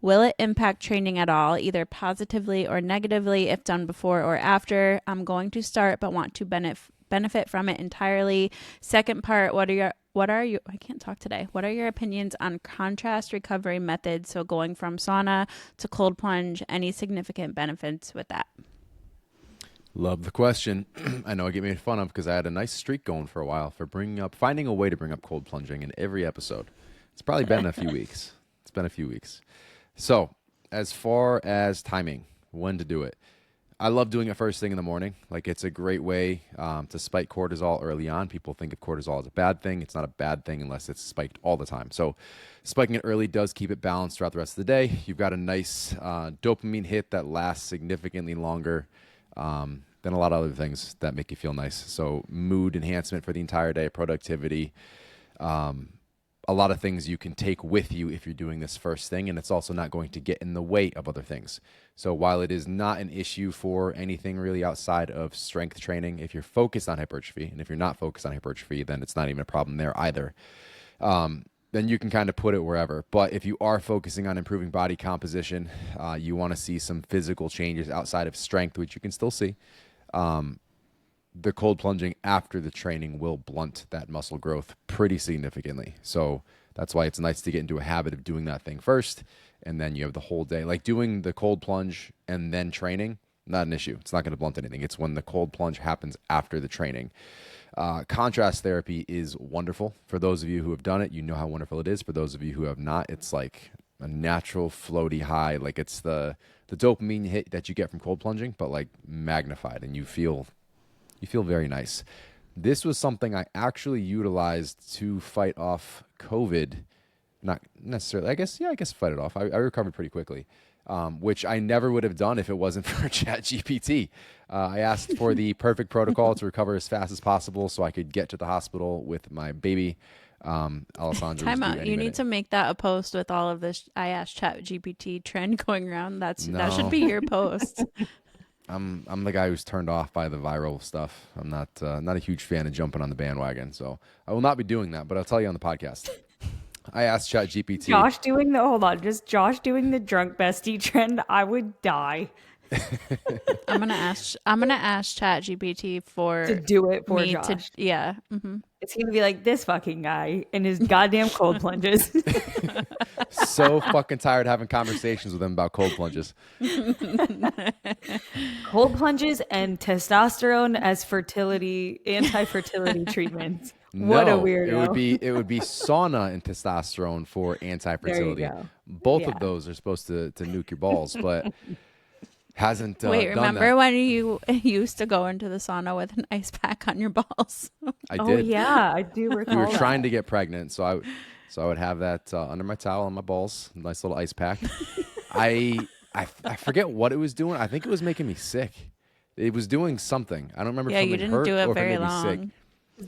Will it impact training at all, either positively or negatively if done before or after? I'm going to start but want to benefit from it entirely. Second part, what are your I can't talk today. What are your opinions on contrast recovery methods? So going from sauna to cold plunge, any significant benefits with that? Love the question. I know I get made fun of because I had a nice streak going for a while for finding a way to bring up cold plunging in every episode. It's probably been a few weeks. It's been a few weeks. So as far as timing, when to do it, I love doing it first thing in the morning. Like, it's a great way to spike cortisol early on. People think of cortisol as a bad thing. It's not a bad thing unless it's spiked all the time. So spiking it early does keep it balanced throughout the rest of the day. You've got a nice dopamine hit that lasts significantly longer than a lot of other things that make you feel nice. So mood enhancement for the entire day, productivity, a lot of things you can take with you if you're doing this first thing, and it's also not going to get in the way of other things. So while it is not an issue for anything really outside of strength training, if you're focused on hypertrophy, and if you're not focused on hypertrophy, then it's not even a problem there either. Then you can kind of put it wherever. But if you are focusing on improving body composition, you want to see some physical changes outside of strength, which you can still see. The cold plunging after the training will blunt that muscle growth pretty significantly. So that's why it's nice to get into a habit of doing that thing first, and then you have the whole day. Like, doing the cold plunge and then training, not an issue. It's not going to blunt anything. It's when the cold plunge happens after the training. Contrast therapy is wonderful. For those of you who have done it, you know how wonderful it is. For those of you who have not, it's like a natural floaty high. Like, it's the dopamine hit that you get from cold plunging, but like magnified, and you feel very nice. This was something I actually utilized to fight off COVID. Not necessarily, I guess fight it off. I recovered pretty quickly, which I never would have done if it wasn't for ChatGPT. I asked for the perfect protocol to recover as fast as possible so I could get to the hospital with my baby. Alessandra. Time out. You need to make that a post with all of this I asked ChatGPT trend going around. That should be your post. I'm the guy who's turned off by the viral stuff. I'm not a huge fan of jumping on the bandwagon, so I will not be doing that. But I'll tell you on the podcast. I asked ChatGPT. Josh doing the drunk bestie trend. I would die. I'm gonna ask ChatGPT to do it for me Josh. Yeah. Mm-hmm. It's gonna be like this fucking guy and his goddamn cold plunges. So fucking tired having conversations with him about cold plunges. Cold plunges and testosterone as anti-fertility treatments. What a weirdo. It would be sauna and testosterone for anti-fertility. There you go. Both of those are supposed to nuke your balls, but hasn't Wait, done remember that. when you used to go into the sauna with an ice pack on your balls? I did. Oh yeah, I do recall. We were trying to get pregnant, so I would have that under my towel on my balls, nice little ice pack. I forget what it was doing. I think it was making me sick. It was doing something. I don't remember. Yeah, if you something didn't hurt do it or if very made me long. sick.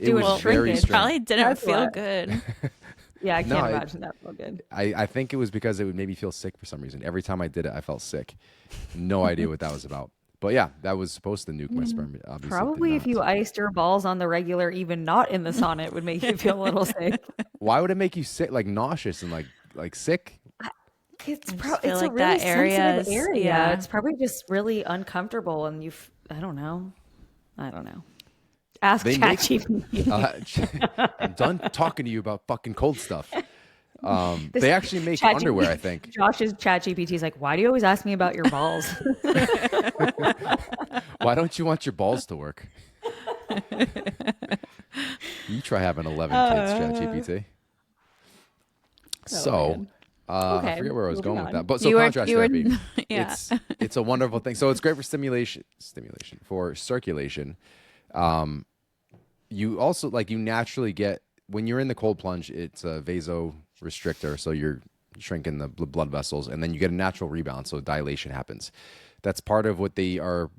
It Doing was very shrinkage. strange. Probably didn't That's feel what- good. Yeah, I can't No, imagine that felt good. I think it was because it would make me feel sick for some reason. Every time I did it, I felt sick. No idea what that was about. But yeah, that was supposed to nuke my sperm. Obviously, it did Probably if not. you iced your balls on the regular, even not in the sauna, it would make you feel a little sick. Why would it make you sick, like nauseous and like sick? It's feel it's a like really that area sensitive is- area. yeah. It's probably just really uncomfortable, and I don't know. Ask They make- ChatGPT. I'm done talking to you about fucking cold stuff. This They actually make ChatGPT underwear, I think. Josh's ChatGPT is like, why do you always ask me about your balls? Why don't you want your balls to work? You try having 11 kids, ChatGPT. So, I Okay, forget where I was moving going with on. that. But so You were- contrast you were- therapy, yeah. it's a wonderful thing. So it's great for stimulation for circulation. You also you naturally get, when you're in the cold plunge, it's a vasorestrictor, so you're shrinking the blood vessels, and then you get a natural rebound, so dilation happens. That's part of what they are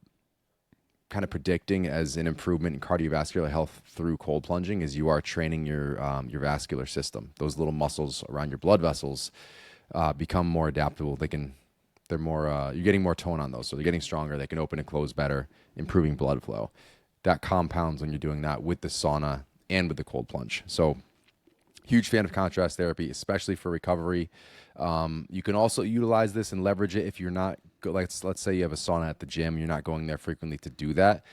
kind of predicting as an improvement in cardiovascular health through cold plunging is you are training your vascular system. Those little muscles around your blood vessels become more adaptable. They're more, you're getting more tone on those. So they're getting stronger. They can open and close better, improving blood flow. That compounds when you're doing that with the sauna and with the cold plunge. So huge fan of contrast therapy, especially for recovery. You can also utilize this and leverage it if you're not, let's say you have a sauna at the gym, you're not going there frequently to do that.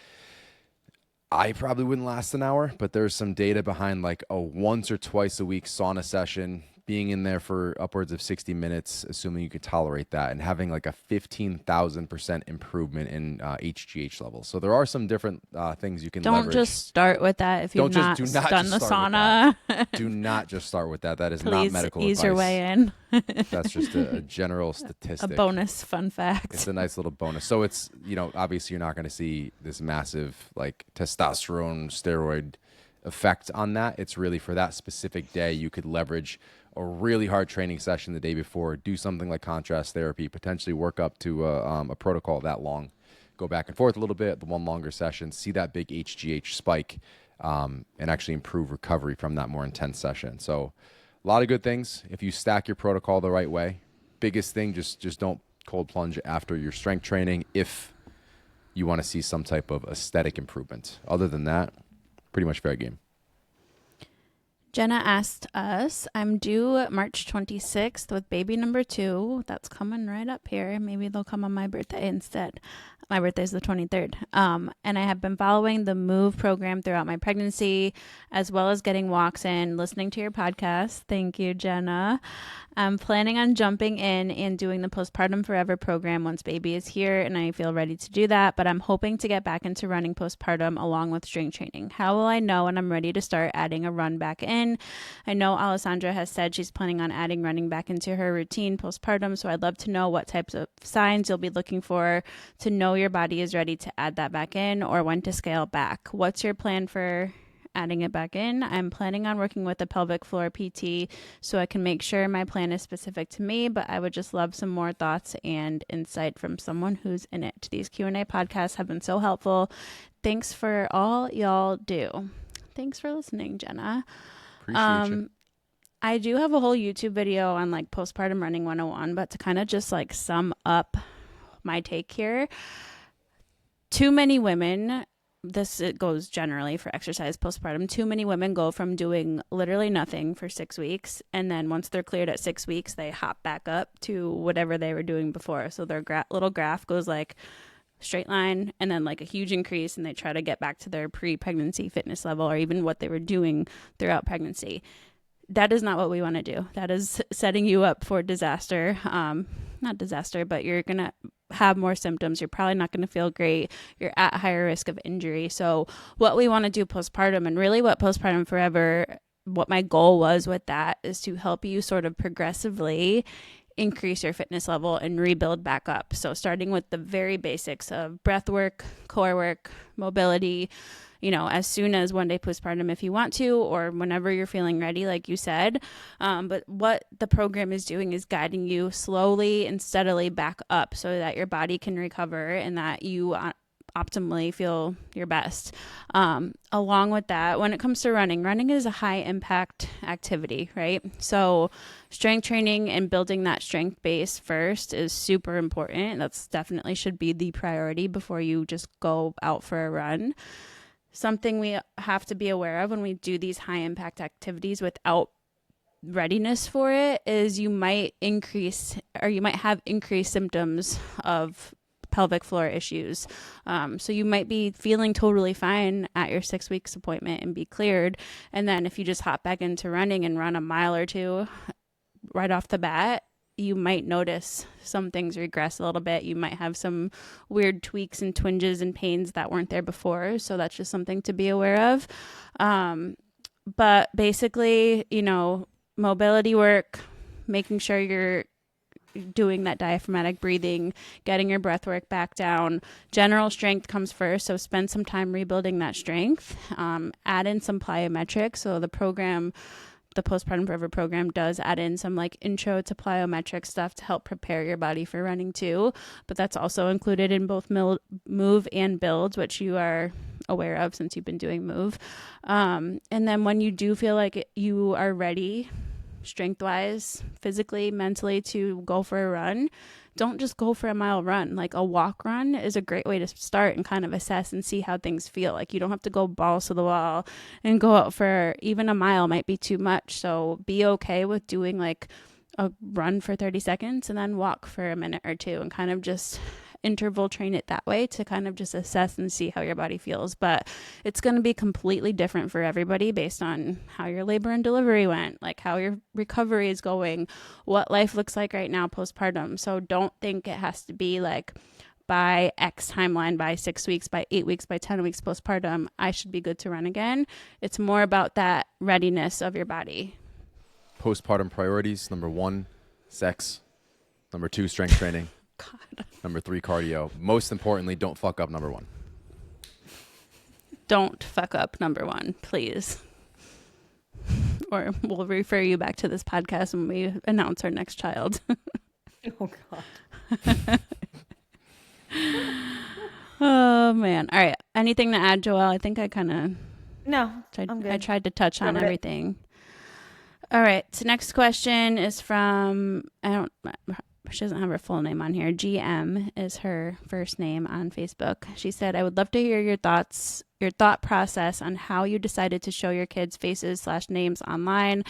I probably wouldn't last an hour, but there's some data behind like a once or twice a week sauna session, being in there for upwards of 60 minutes, assuming you could tolerate that, and having like a 15,000% improvement in HGH levels. So there are some different things you can leverage. Don't just start with that if you've not done the sauna. Do not just start with that. That is Please not medical ease advice. your way in. That's just a general statistic. A bonus fun fact. It's a nice little bonus. So it's, obviously you're not going to see this massive like testosterone steroid effect on that. It's really for that specific day. You could leverage a really hard training session the day before, do something like contrast therapy, potentially work up to a protocol that long, go back and forth a little bit, the one longer session, see that big HGH spike, and actually improve recovery from that more intense session. So a lot of good things if you stack your protocol the right way. Biggest thing, just don't cold plunge after your strength training if you want to see some type of aesthetic improvement. Other than that, pretty much fair game. Jenna asked us, I'm due March 26th with baby number 2. That's coming right up here. Maybe they'll come on my birthday instead. My birthday is the 23rd. And I have been following the MOVE program throughout my pregnancy, as well as getting walks in, listening to your podcast. Thank you, Jenna. I'm planning on jumping in and doing the Postpartum Forever program once baby is here, and I feel ready to do that, but I'm hoping to get back into running postpartum along with strength training. How will I know when I'm ready to start adding a run back in? I know Alessandra has said she's planning on adding running back into her routine postpartum, so I'd love to know what types of signs you'll be looking for to know your body is ready to add that back in, or when to scale back. What's your plan for adding it back in? I'm planning on working with a pelvic floor PT so I can make sure my plan is specific to me, but I would just love some more thoughts and insight from someone who's in it. These Q&A podcasts have been so helpful. Thanks for all y'all do. Thanks for listening, Jenna. Appreciate you. I do have a whole YouTube video on like postpartum running 101, but to kind of just like sum up my take here, too many women, it goes generally for exercise postpartum, too many women go from doing literally nothing for 6 weeks, and then once they're cleared at 6 weeks, they hop back up to whatever they were doing before. So their little graph goes like straight line and then like a huge increase, and they try to get back to their pre-pregnancy fitness level or even what they were doing throughout pregnancy. That is not what we want to do. That is setting you up for disaster. Not disaster, but you're going to have more symptoms. You're probably not going to feel great. You're at higher risk of injury. So what we want to do postpartum, and really what Postpartum Forever, what my goal was with that, is to help you sort of progressively increase your fitness level and rebuild back up. So starting with the very basics of breath work, core work, mobility, as soon as one day postpartum if you want to, or whenever you're feeling ready, like you said. But what the program is doing is guiding you slowly and steadily back up so that your body can recover and that you optimally feel your best. Along with that, when it comes to running is a high impact activity, right? So strength training and building that strength base first is super important. That's definitely should be the priority before you just go out for a run. Something we have to be aware of when we do these high impact activities without readiness for it is you might have increased symptoms of pelvic floor issues. So you might be feeling totally fine at your 6 weeks appointment and be cleared. And then if you just hop back into running and run a mile or two right off the bat, you might notice some things regress a little bit. You might have some weird tweaks and twinges and pains that weren't there before. So that's just something to be aware of. But basically, mobility work, making sure you're doing that diaphragmatic breathing, getting your breath work back down. General strength comes first. So spend some time rebuilding that strength. Add in some plyometrics. So the program the Postpartum Forever program does add in some like intro to plyometric stuff to help prepare your body for running too. But that's also included in both move and build, which you are aware of since you've been doing move. And then when you do feel like you are ready, strength wise, physically, mentally, to go for a run, don't just go for a mile run. Like a walk run is a great way to start and kind of assess and see how things feel. Like you don't have to go balls to the wall and go out for even a mile might be too much. So be okay with doing like a run for 30 seconds and then walk for a minute or two and kind of just interval train it that way to kind of just assess and see how your body feels. But it's going to be completely different for everybody based on how your labor and delivery went, like how your recovery is going, what life looks like right now postpartum. So don't think it has to be like by X timeline, by 6 weeks, by 8 weeks, by 10 weeks postpartum, I should be good to run again. It's more about that readiness of your body. Postpartum priorities: number 1, sex. Number 2, strength training. God. Number 3, cardio. Most importantly, don't fuck up number 1. Don't fuck up number 1, please. Or we'll refer you back to this podcast when we announce our next child. Oh, God. Oh, man. All right. Anything to add, Joelle? I think I kind of... No, I'm good. I tried to touch on Covered it. everything. All right. So next question is from... She doesn't have her full name on here. GM is her first name on Facebook. She said, I would love to hear your thought process on how you decided to show your kids' faces/names online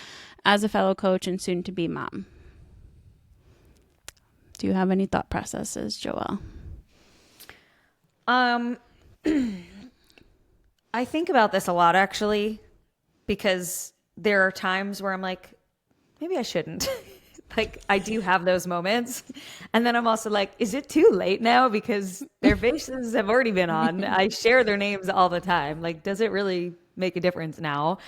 as a fellow coach and soon to be mom. Do you have any thought processes, Joelle? I think about this a lot, actually, because there are times where I'm like, maybe I shouldn't. Like, I do have those moments. And then I'm also like, is it too late now? Because their faces have already been on. I share their names all the time. Like, does it really make a difference now?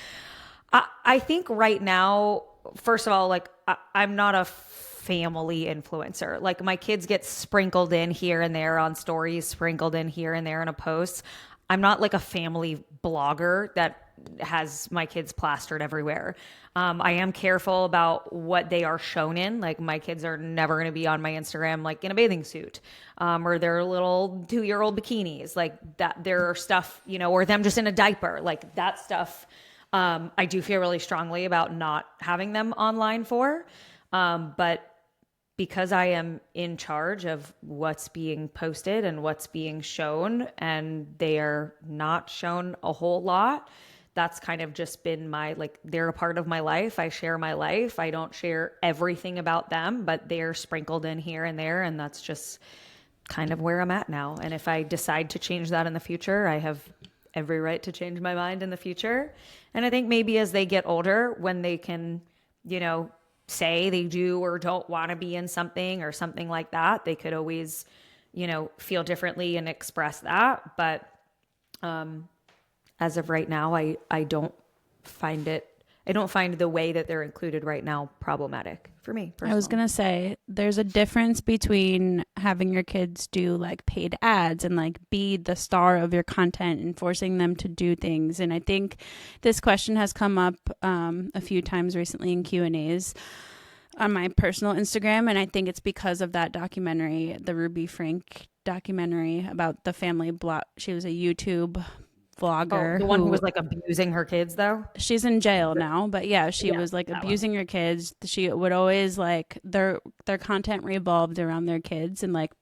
I think right now, first of all, like, I'm not a family influencer. Like, my kids get sprinkled in here and there on stories, sprinkled in here and there in a post. I'm not like a family blogger that has my kids plastered everywhere. I am careful about what they are shown in. Like, my kids are never going to be on my Instagram like in a bathing suit, or their little 2-year-old bikinis, like that. There are stuff, you know, or them just in a diaper, like that stuff. I do feel really strongly about not having them online for, but because I am in charge of what's being posted and what's being shown, and they are not shown a whole lot, that's kind of just been my, like, they're a part of my life. I share my life. I don't share everything about them, but they're sprinkled in here and there. And that's just kind of where I'm at now. And if I decide to change that in the future, I have every right to change my mind in the future. And I think maybe as they get older, when they can, you know, say they do or don't want to be in something or something like that, they could always, you know, feel differently and express that. But, as of right now, I don't find the way that they're included right now problematic for me personally. I was going to say, there's a difference between having your kids do like paid ads and like be the star of your content and forcing them to do things. And I think this question has come up a few times recently in Q&As on my personal Instagram. And I think it's because of that documentary, the Ruby Frank documentary about the family blog. She was a YouTube vlogger. Oh, the one who was like abusing her kids, though? She's in jail now, but yeah, she was like abusing her kids. She would always like their content revolved around their kids and like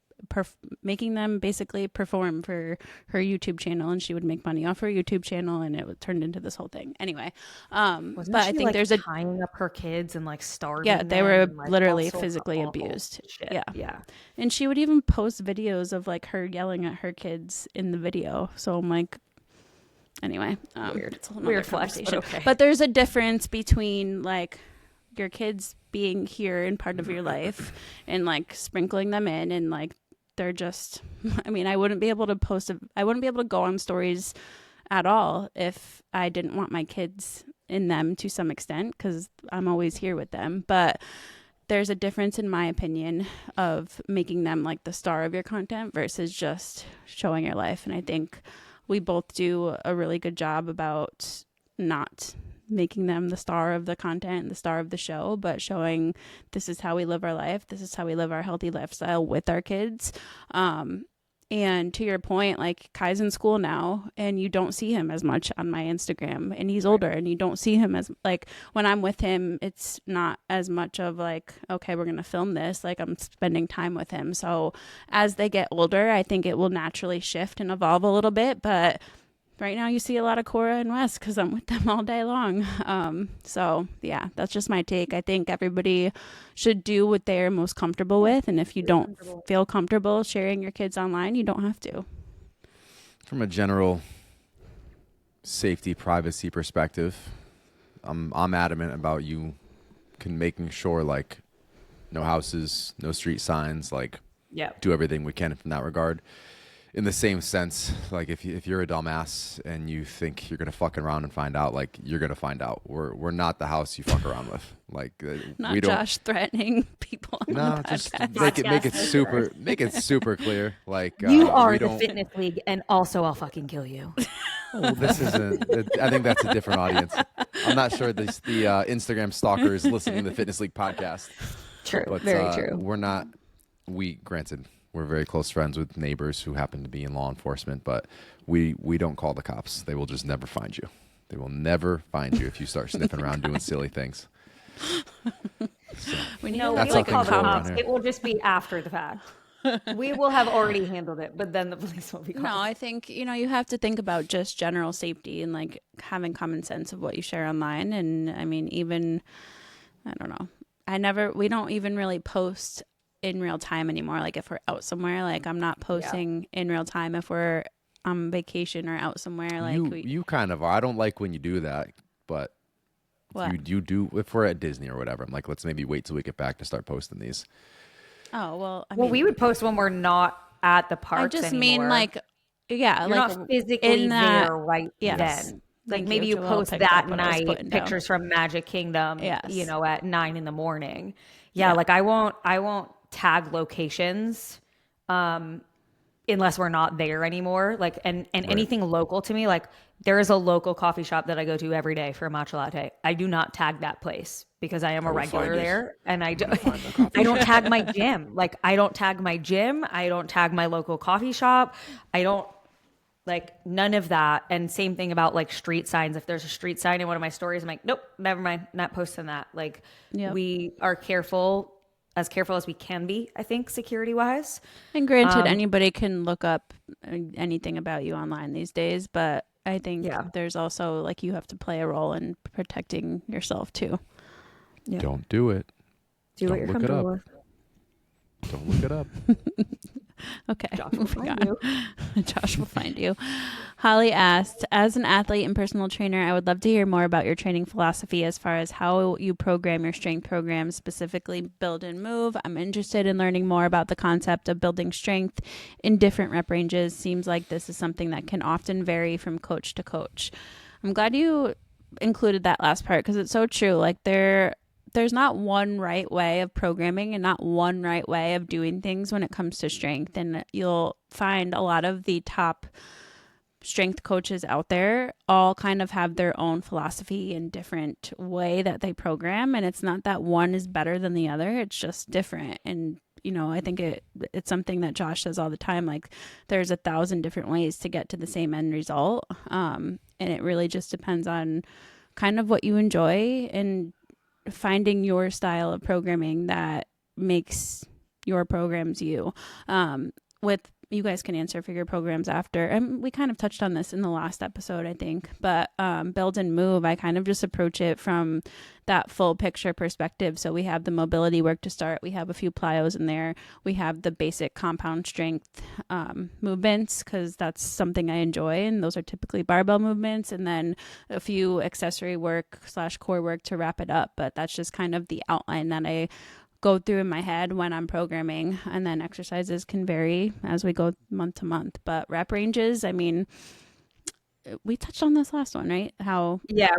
making them basically perform for her YouTube channel, and she would make money off her YouTube channel, and it turned into this whole thing. Anyway, but I think like, there's tying up her kids and like starving. Yeah, they them were and, like, literally physically abused. Shit. Yeah, and she would even post videos of like her yelling at her kids in the video. So I'm like, anyway, it's a whole weird conversation. But, okay. But there's a difference between like your kids being here and part of your life and like sprinkling them in, and like they're just, I mean, I wouldn't be able to go on stories at all if I didn't want my kids in them to some extent, because I'm always here with them. But there's a difference, in my opinion, of making them like the star of your content versus just showing your life. And I think we both do a really good job about not making them the star of the content, the star of the show, but showing this is how we live our life. This is how we live our healthy lifestyle with our kids. And to your point, like Kai's in school now and you don't see him as much on my Instagram, and he's older and you don't see him as like when I'm with him, it's not as much of like, okay, we're going to film this. Like I'm spending time with him. So as they get older, I think it will naturally shift and evolve a little bit. But right now you see a lot of Cora and Wes because I'm with them all day long. So yeah, that's just my take. I think everybody should do what they're most comfortable with. And if you don't feel comfortable sharing your kids online, you don't have to. From a general safety, privacy perspective, I'm adamant about you making sure like no houses, no street signs, like do everything we can from that regard. In the same sense, like if you're a dumbass and you think you're gonna fuck around and find out, like you're gonna find out. We're not the house you fuck around with. Like not we don't. Josh threatening people. No, just make it super clear. Like you are the fitness league, and also I'll fucking kill you. Well, this isn't. I think that's a different audience. I'm not sure the Instagram stalkers listening to the Fitness League podcast. True, but, very true. We're not. Granted, we're very close friends with neighbors who happen to be in law enforcement, but we don't call the cops. They will just never find you. They will never find you if you start sniffing around doing silly things. So, we know we will call the cops. It will just be after the fact. We will have already handled it, but then the police will be called. No, I think, you have to think about just general safety and like having common sense of what you share online. And I mean, even, I don't know. We don't even really post in real time anymore. Like if we're out somewhere, like I'm not posting in real time if we're on vacation or out somewhere. Like you kind of are. I don't like when you do that, but you do if we're at Disney or whatever. I'm like, let's maybe wait till we get back to start posting these. Oh, well, I mean, we would post when we're not at the parks. I just anymore. mean like, yeah, you're like not physically there right then. Like maybe you post that night pictures from Magic Kingdom, at 9 a.m. Yeah, like I won't tag locations unless we're not there anymore. Like and anything local to me, like there is a local coffee shop that I go to every day for a matcha latte. I do not tag that place because I am a regular there, and I don't tag my gym. Like I don't tag my gym. I don't tag my local coffee shop. I don't like none of that. And same thing about like street signs. If there's a street sign in one of my stories, I'm like, nope, never mind, not posting that. Like we are careful as we can be, I think, security wise. And granted, anybody can look up anything about you online these days, but I think there's also like you have to play a role in protecting yourself too. Yeah. Don't do it. Do what you're comfortable with. Don't look it up. Okay. Josh will find you. Josh will find you. Holly asked, as an athlete and personal trainer, I would love to hear more about your training philosophy as far as how you program your strength programs, specifically build and move. I'm interested in learning more about the concept of building strength in different rep ranges. Seems like this is something that can often vary from coach to coach. I'm glad you included that last part because it's so true. Like there's not one right way of programming and not one right way of doing things when it comes to strength. And you'll find a lot of the top strength coaches out there all kind of have their own philosophy and different way that they program. And it's not that one is better than the other. It's just different. And, I think it's something that Josh says all the time. Like there's 1,000 different ways to get to the same end result. And it really just depends on kind of what you enjoy and finding your style of programming that makes your programs you. You guys can answer for your programs after. And we kind of touched on this in the last episode, I think. But build and move, I kind of just approach it from that full picture perspective. So we have the mobility work to start. We have a few plyos in there. We have the basic compound strength movements because that's something I enjoy. And those are typically barbell movements. And then a few accessory work / core work to wrap it up. But that's just kind of the outline that I go through in my head when I'm programming, and then exercises can vary as we go month to month. But rep ranges, I mean, we touched on this last one, right?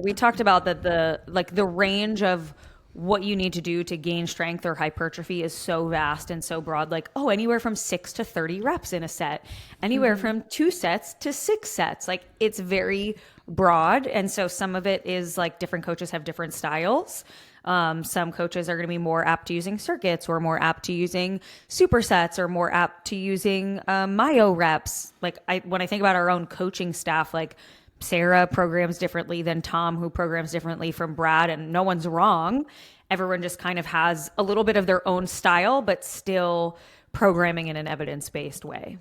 We talked about that the range of what you need to do to gain strength or hypertrophy is so vast and so broad. Like, oh, anywhere from 6 to 30 reps in a set, anywhere from 2 sets to 6 sets. Like, it's very broad. And so some of it is like different coaches have different styles. Some coaches are going to be more apt to using circuits, or more apt to using supersets, or more apt to using myo reps. Like, when I think about our own coaching staff, like Sarah programs differently than Tom, who programs differently from Brad, and no one's wrong. Everyone just kind of has a little bit of their own style, but still programming in an evidence-based way.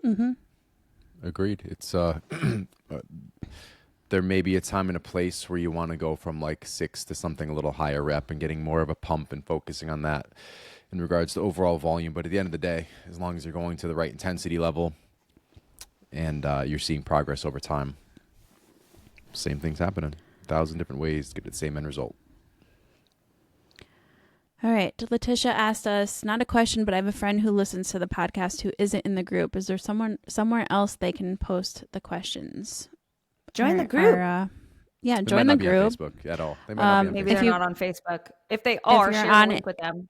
Mm-hmm. Agreed. It's there may be a time and a place where you want to go from like 6 to something a little higher rep and getting more of a pump and focusing on that in regards to overall volume. But at the end of the day, as long as you're going to the right intensity level and you're seeing progress over time, same thing's happening. 1,000 different ways to get the same end result. All right. Letitia asked us, not a question, but I have a friend who listens to the podcast who isn't in the group. Is there someone somewhere else they can post the questions? Join the group. Yeah, They join might the not be on group. Facebook at all. They might not be on Maybe Facebook. they're not on Facebook. If they are, you're share on a link with them.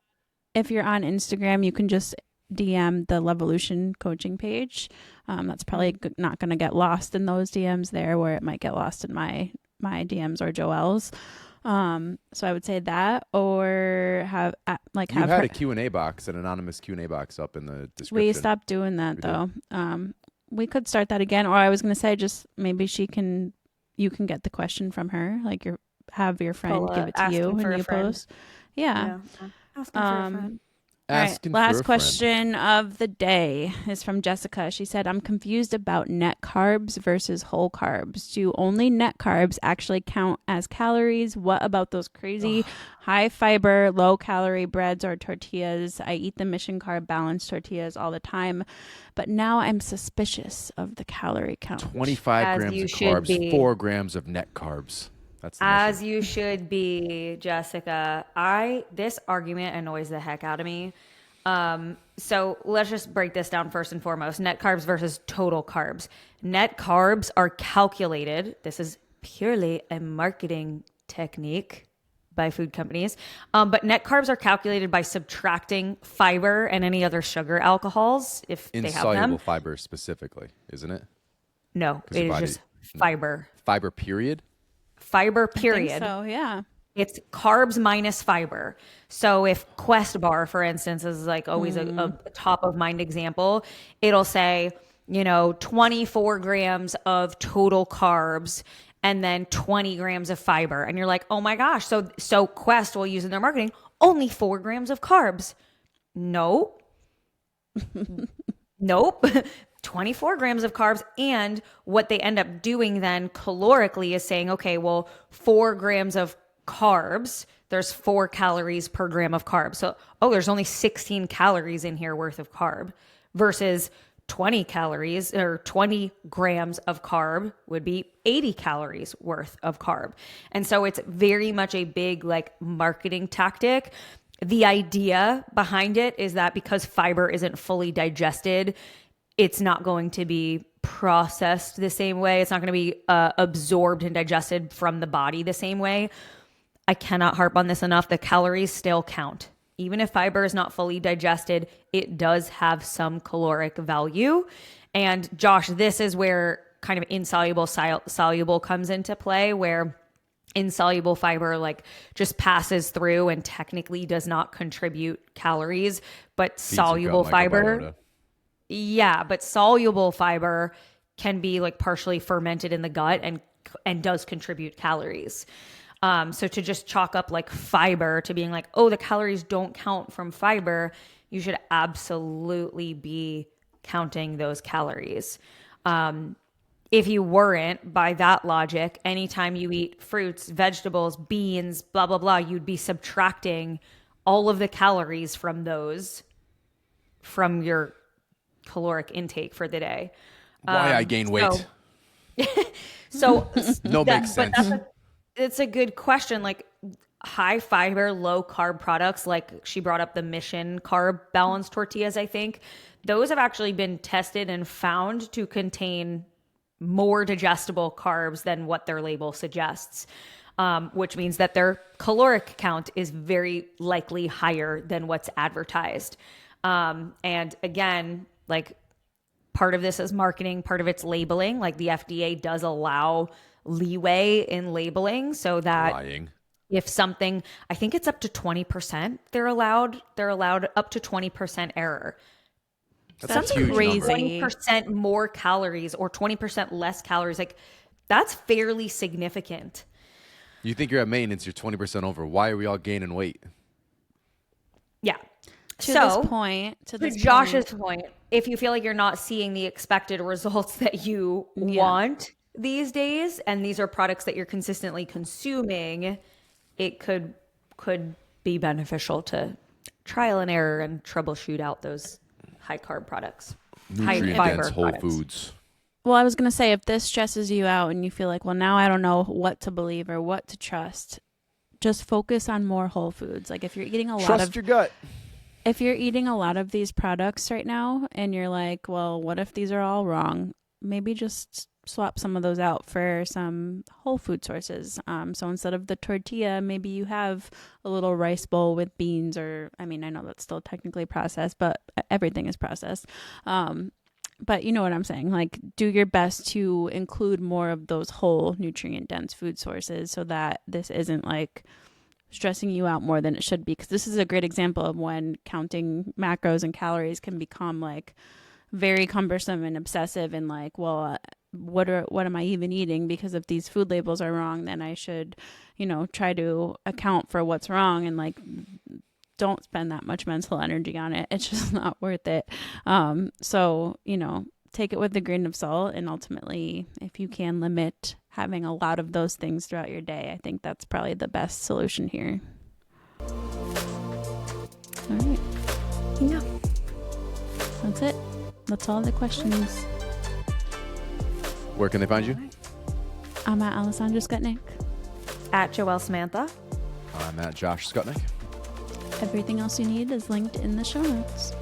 If you're on Instagram, you can just DM the Levolution coaching page. That's probably not going to get lost in those DMs there, where it might get lost in my DMs or Joelle's. So I would say that, or have You had a Q&A box, an anonymous Q&A box up in the description. We stopped doing that though. We could start that again, or I was going to say just maybe you can get the question from her, like have your friend give it to you when you post. Yeah. Asking for a friend. All right, Asking for a last friend. question of the day is from Jessica. She said, I'm confused about net carbs versus whole carbs. Do only net carbs actually count as calories? What about those crazy high fiber, low calorie breads or tortillas? I eat the Mission Carb Balanced tortillas all the time, but now I'm suspicious of the calorie count. 25 As grams you of should carbs, be. 4 grams of net carbs. That's the As mission. you should be, Jessica. This argument annoys the heck out of me. So let's just break this down first and foremost. Net carbs versus total carbs. Net carbs are calculated. This is purely a marketing technique by food companies. But net carbs are calculated by subtracting fiber and any other sugar alcohols if they have them. Insoluble fiber specifically, isn't it? No, it is just fiber. Fiber period? Fiber I period. think so, yeah. It's carbs minus fiber. So if Quest Bar, for instance, is like always a top of mind example, it'll say, 24 grams of total carbs and then 20 grams of fiber. And you're like, oh my gosh. So Quest will use in their marketing only 4 grams of carbs. No. Nope. 24 grams of carbs. And what they end up doing then calorically is saying, okay, well, 4 grams of carbs, there's 4 calories per gram of carbs. So, there's only 16 calories in here worth of carb versus 20 calories or 20 grams of carb would be 80 calories worth of carb. And so it's very much a big marketing tactic. The idea behind it is that because fiber isn't fully digested, it's not going to be processed the same way. It's not going to be absorbed and digested from the body the same way. I cannot harp on this enough. The calories still count. Even if fiber is not fully digested, it does have some caloric value. And Josh, this is where kind of insoluble, soluble comes into play, where insoluble fiber just passes through and technically does not contribute calories, but soluble fiber. Yeah, but soluble fiber can be partially fermented in the gut and does contribute calories. So to just chalk up fiber to being the calories don't count from fiber, you should absolutely be counting those calories. If you weren't, by that logic, anytime you eat fruits, vegetables, beans, blah, blah, blah, you'd be subtracting all of the calories from those from your caloric intake for the day. Why I gain weight. So makes sense. It's a good question. High fiber, low carb products, she brought up the Mission Carb Balanced tortillas, I think. Those have actually been tested and found to contain more digestible carbs than what their label suggests. which means that their caloric count is very likely higher than what's advertised. And again, like part of this is marketing, part of it's labeling. Like the FDA does allow leeway in labeling so that Lying. if something, I think it's up to 20%, they're allowed up to 20% error. That's huge crazy. 20% more calories or 20% less calories. Like that's fairly significant. You think you're at maintenance, you're 20% over. Why are we all gaining weight? Yeah. To this point, to Josh's point, if you feel like you're not seeing the expected results that you want these days, and these are products that you're consistently consuming, it could be beneficial to trial and error and troubleshoot out those high carb products, high Nutrient fiber dense whole products. foods. Well, I was going to say, if this stresses you out and you feel like, well, now I don't know what to believe or what to trust, just focus on more whole foods. Like if you're eating a lot Trust of your gut. if you're eating a lot of these products right now and you're like, well, what if these are all wrong? Maybe just swap some of those out for some whole food sources. So instead of the tortilla, maybe you have a little rice bowl with beans, or, I mean, I know that's still technically processed, but everything is processed. But you know what I'm saying? Like, do your best to include more of those whole nutrient dense food sources so that this isn't like stressing you out more than it should be. Because this is a great example of when counting macros and calories can become like very cumbersome and obsessive and like, well, what am I even eating? Because if these food labels are wrong, then I should, try to account for what's wrong, and like, don't spend that much mental energy on it. It's just not worth it. So, take it with a grain of salt, and ultimately, if you can limit having a lot of those things throughout your day, I think that's probably the best solution here. All right. Yeah. That's it. That's all the questions. Where can they find you? I'm at Alessandra Skutnik. At Joelle Samantha. I'm at Josh Skutnik. Everything else you need is linked in the show notes.